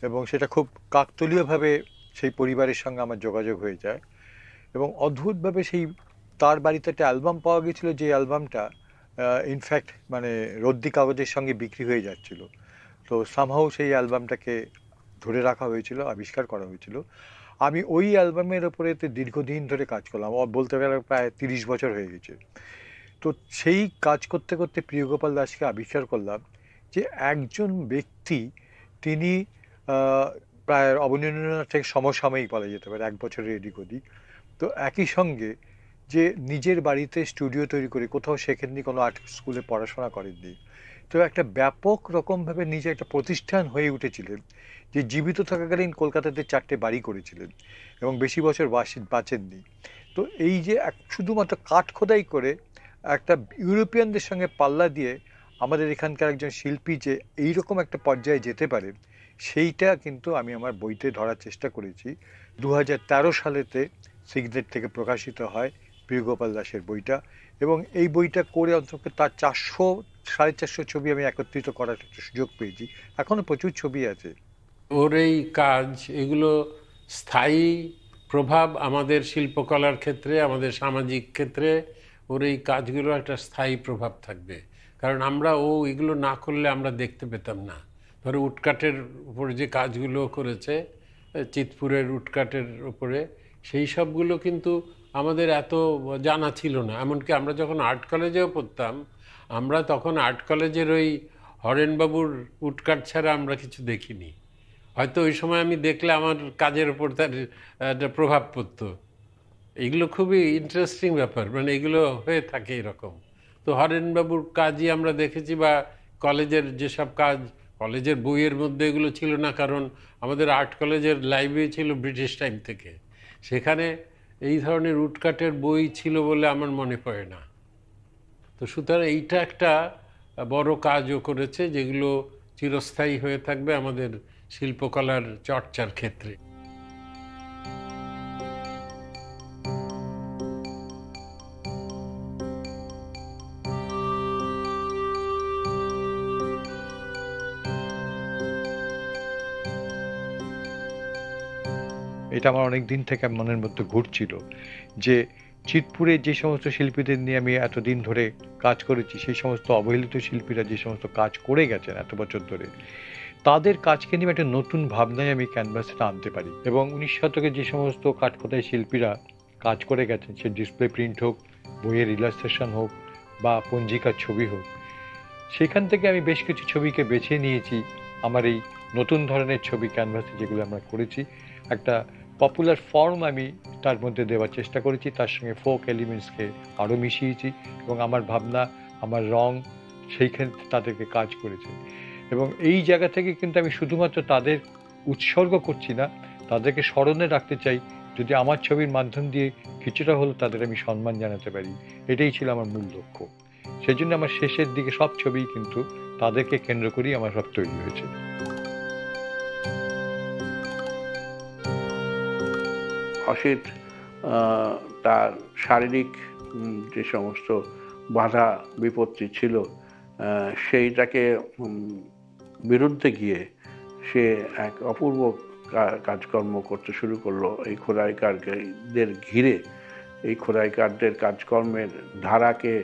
এবং সেটা খুব কাকতালীয়ভাবে সেই পরিবারের সঙ্গে আমার যোগাযোগ হয়ে যায় এবং অদ্ভুতভাবে সেই তার বাড়িতে একটা অ্যালবাম পাওয়া গেছিল, যে অ্যালবামটা ইনফ্যাক্ট মানে রদ্দি কাগজের সঙ্গে বিক্রি হয়ে যাচ্ছিল। তো সামহাউ সেই অ্যালবামটাকে ধরে রাখা হয়েছিল, আবিষ্কার করা হয়েছিল। আমি ওই অ্যালবামের ওপরে দীর্ঘদিন ধরে কাজ করলাম, বলতে গেলে প্রায় 30 বছর হয়ে গেছে। তো সেই কাজ করতে করতে প্রিয়গোপাল দাসকে আবিষ্কার করলাম যে একজন ব্যক্তি, তিনি প্রায় অবনীন্দ্রনাথ থেকে সমসাময়িক বলা যেতে পারে, 1 বছরের এদিক ওদিক। তো একই সঙ্গে যে নিজের বাড়িতে স্টুডিও তৈরি করে, কোথাও শেখেননি, কোনো আর্ট স্কুলে পড়াশোনা করেননি, তো একটা ব্যাপক রকমভাবে নিজে একটা প্রতিষ্ঠান হয়ে উঠেছিলেন, যে জীবিত থাকাকালীন কলকাতাতে 4টে বাড়ি করেছিলেন এবং বেশি বছর বাঁচেননি। তো এই যে শুধুমাত্র কাঠ খোদাই করে একটা ইউরোপিয়ানদের সঙ্গে পাল্লা দিয়ে আমাদের এখানকার একজন শিল্পী যে এইরকম একটা পর্যায়ে যেতে পারে, সেইটা কিন্তু আমি আমার বইতে ধরার চেষ্টা করেছি। 2013 সালেতে সিগনেট থেকে প্রকাশিত হয় প্রিয়গোপাল দাসের বইটা, এবং এই বইটা করে অন্তত তার 400-450 ছবি আমি একত্রিত করার একটা সুযোগ পেয়েছি। এখনো প্রচুর ছবি আছে ওর। এই কাজ, এগুলো স্থায়ী প্রভাব আমাদের শিল্পকলার ক্ষেত্রে, আমাদের সামাজিক ক্ষেত্রে ওর এই কাজগুলো একটা স্থায়ী প্রভাব থাকবে। কারণ আমরা এগুলো না করলে আমরা দেখতে পেতাম না। ধরো উডকাটের উপরে যে কাজগুলো করেছে, চিতপুরের উডকাটের উপরে, সেই সবগুলো কিন্তু আমাদের এত জানা ছিল না। এমনকি আমরা যখন আর্ট কলেজেও পড়তাম, আমরা তখন আর্ট কলেজের ওই হরেনবাবুর উডকাট ছাড়া আমরা কিছু দেখিনি। হয়তো ওই সময় আমি দেখলে আমার কাজের ওপর তার একটা প্রভাব পড়তো। এগুলো খুবই ইন্টারেস্টিং ব্যাপার, মানে এগুলো হয়ে থাকে এরকম। তো হরেনবাবুর কাজই আমরা দেখেছি, বা কলেজের যেসব কাজ, কলেজের বইয়ের মধ্যে এগুলো ছিল না, কারণ আমাদের আর্ট কলেজের লাইব্রেরি ছিল ব্রিটিশ টাইম থেকে, সেখানে এই ধরনের উডকাটের বই ছিল বলে আমার মনে পড়ে না। তো সুতরাং এইটা একটা বড় কাজও করেছে, যেগুলো চিরস্থায়ী হয়ে থাকবে আমাদের শিল্পকলার চর্চার ক্ষেত্রে। এটা আমার অনেক দিন থেকে মনের মধ্যে ঘুরছিল, যে চিতপুরে যে সমস্ত শিল্পীদের নিয়ে আমি এতদিন ধরে কাজ করেছি, সেই সমস্ত অবহেলিত শিল্পীরা যে সমস্ত কাজ করে গেছেন এত বছর ধরে, তাদের কাজকে নিয়ে একটা নতুন ভাবনায় আমি ক্যানভাসে আনতে পারি। এবং 19 শতকে যে সমস্ত কাঠখোদাই শিল্পীরা কাজ করে গেছেন, সে ডিসপ্লে প্রিন্ট হোক, বইয়ের ইলাস্ট্রেশন হোক, বা পঞ্জিকার ছবি হোক, সেখান থেকে আমি বেশ কিছু ছবিকে বেছে নিয়েছি আমার এই নতুন ধরনের ছবি ক্যানভাসে যেগুলো আমরা করেছি। একটা পপুলার ফর্ম আমি তার মধ্যে দেওয়ার চেষ্টা করেছি, তার সঙ্গে ফোক এলিমেন্টসকে আরও মিশিয়েছি, এবং আমার ভাবনা, আমার রং সেইখানে তাদেরকে কাজ করেছে। এবং এই জায়গা থেকে কিন্তু আমি শুধুমাত্র তাদের উৎসর্গ করছি না, তাদেরকে স্মরণে রাখতে চাই, যদি আমার ছবির মাধ্যম দিয়ে কিছুটা হলেও তাদের আমি সম্মান জানাতে পারি। এটাই ছিল আমার মূল লক্ষ্য। সেই জন্য আমার শেষের দিকে সব ছবি কিন্তু তাদেরকে কেন্দ্র করেই আমার সব তৈরি হয়েছে। অসিত তার শারীরিক যে সমস্ত বাধা বিপত্তি ছিল, সেইটাকে বিরুদ্ধে গিয়ে সে এক অপূর্ব কাজকর্ম করতে শুরু করলো। এই খোদাইকারদের ঘিরে, এই খোদাইকারদের কাজকর্মের ধারাকে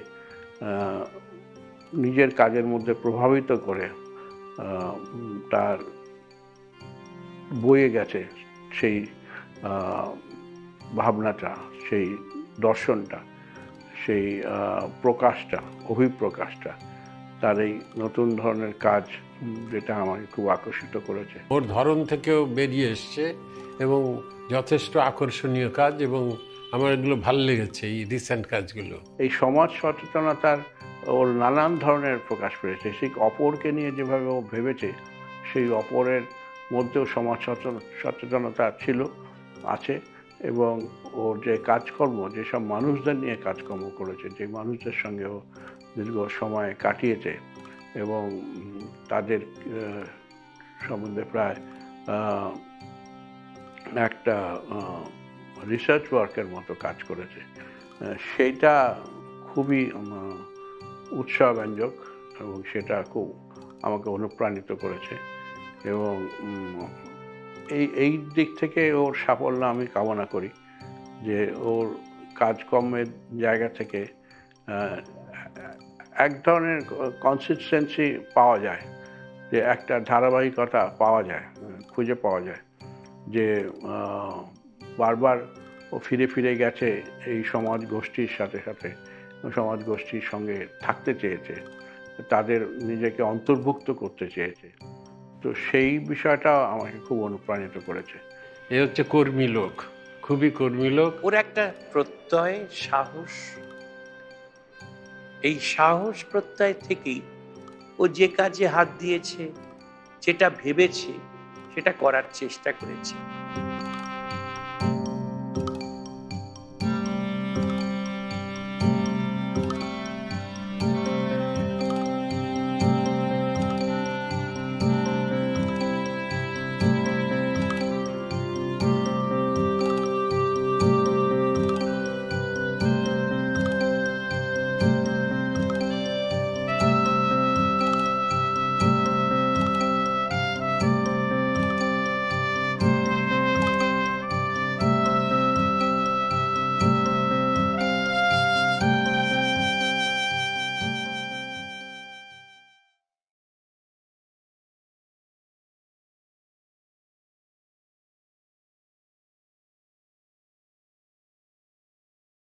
নিজের কাজের মধ্যে প্রভাবিত করে তার বয়ে গেছে সেই ভাবনাটা, সেই দর্শনটা, সেই প্রকাশটা, অভিপ্রকাশটা, তার এই নতুন ধরনের কাজ, যেটা আমাকে খুব আকর্ষিত করেছে। ওর ধরন থেকেও বেরিয়ে এসছে এবং যথেষ্ট আকর্ষণীয় কাজ, এবং আমার এগুলো ভালো লেগেছে এই রিসেন্ট কাজগুলো। এই সমাজ সচেতনতার ওর নানান ধরনের প্রকাশ পেয়েছে। সেই অপরকে নিয়ে যেভাবে ও ভেবেছে, সেই অপরের মধ্যেও সমাজ সচেতনতা ছিল, আছে, এবং ও ওর যে কাজকর্ম, যেসব মানুষদের নিয়ে কাজকর্ম করেছে, যে মানুষদের সঙ্গে ও দীর্ঘ সময় কাটিয়েছে এবং তাদের সম্বন্ধে প্রায় একটা রিসার্চ ওয়ার্কের মতো কাজ করেছে, সেইটা খুবই উৎসাহব্যঞ্জক এবং সেটা খুব আমাকে অনুপ্রাণিত করেছে। এবং এই দিক থেকে ওর সাফল্য আমি কামনা করি, যে ওর কাজকর্মের জায়গা থেকে এক ধরনের কনসিস্টেন্সি পাওয়া যায়, যে একটা ধারাবাহিকতা পাওয়া যায়, খুঁজে পাওয়া যায়, যে বারবার ও ফিরে ফিরে গেছে এই সমাজ গোষ্ঠীর সাথে সাথে, সমাজ গোষ্ঠীর সঙ্গে থাকতে চেয়েছে, তাদের নিজেকে অন্তর্ভুক্ত করতে চেয়েছে। তো সেই বিষয়টা আমাকে খুব অনুপ্রাণিত করেছে। এ হচ্ছে কর্মী লোক, খুবই কর্মী লোক। ওর একটা প্রত্যয়, সাহস, এই সাহস প্রত্যয় থেকেই ও যে কাজে হাত দিয়েছে, যেটা ভেবেছে সেটা করার চেষ্টা করেছে।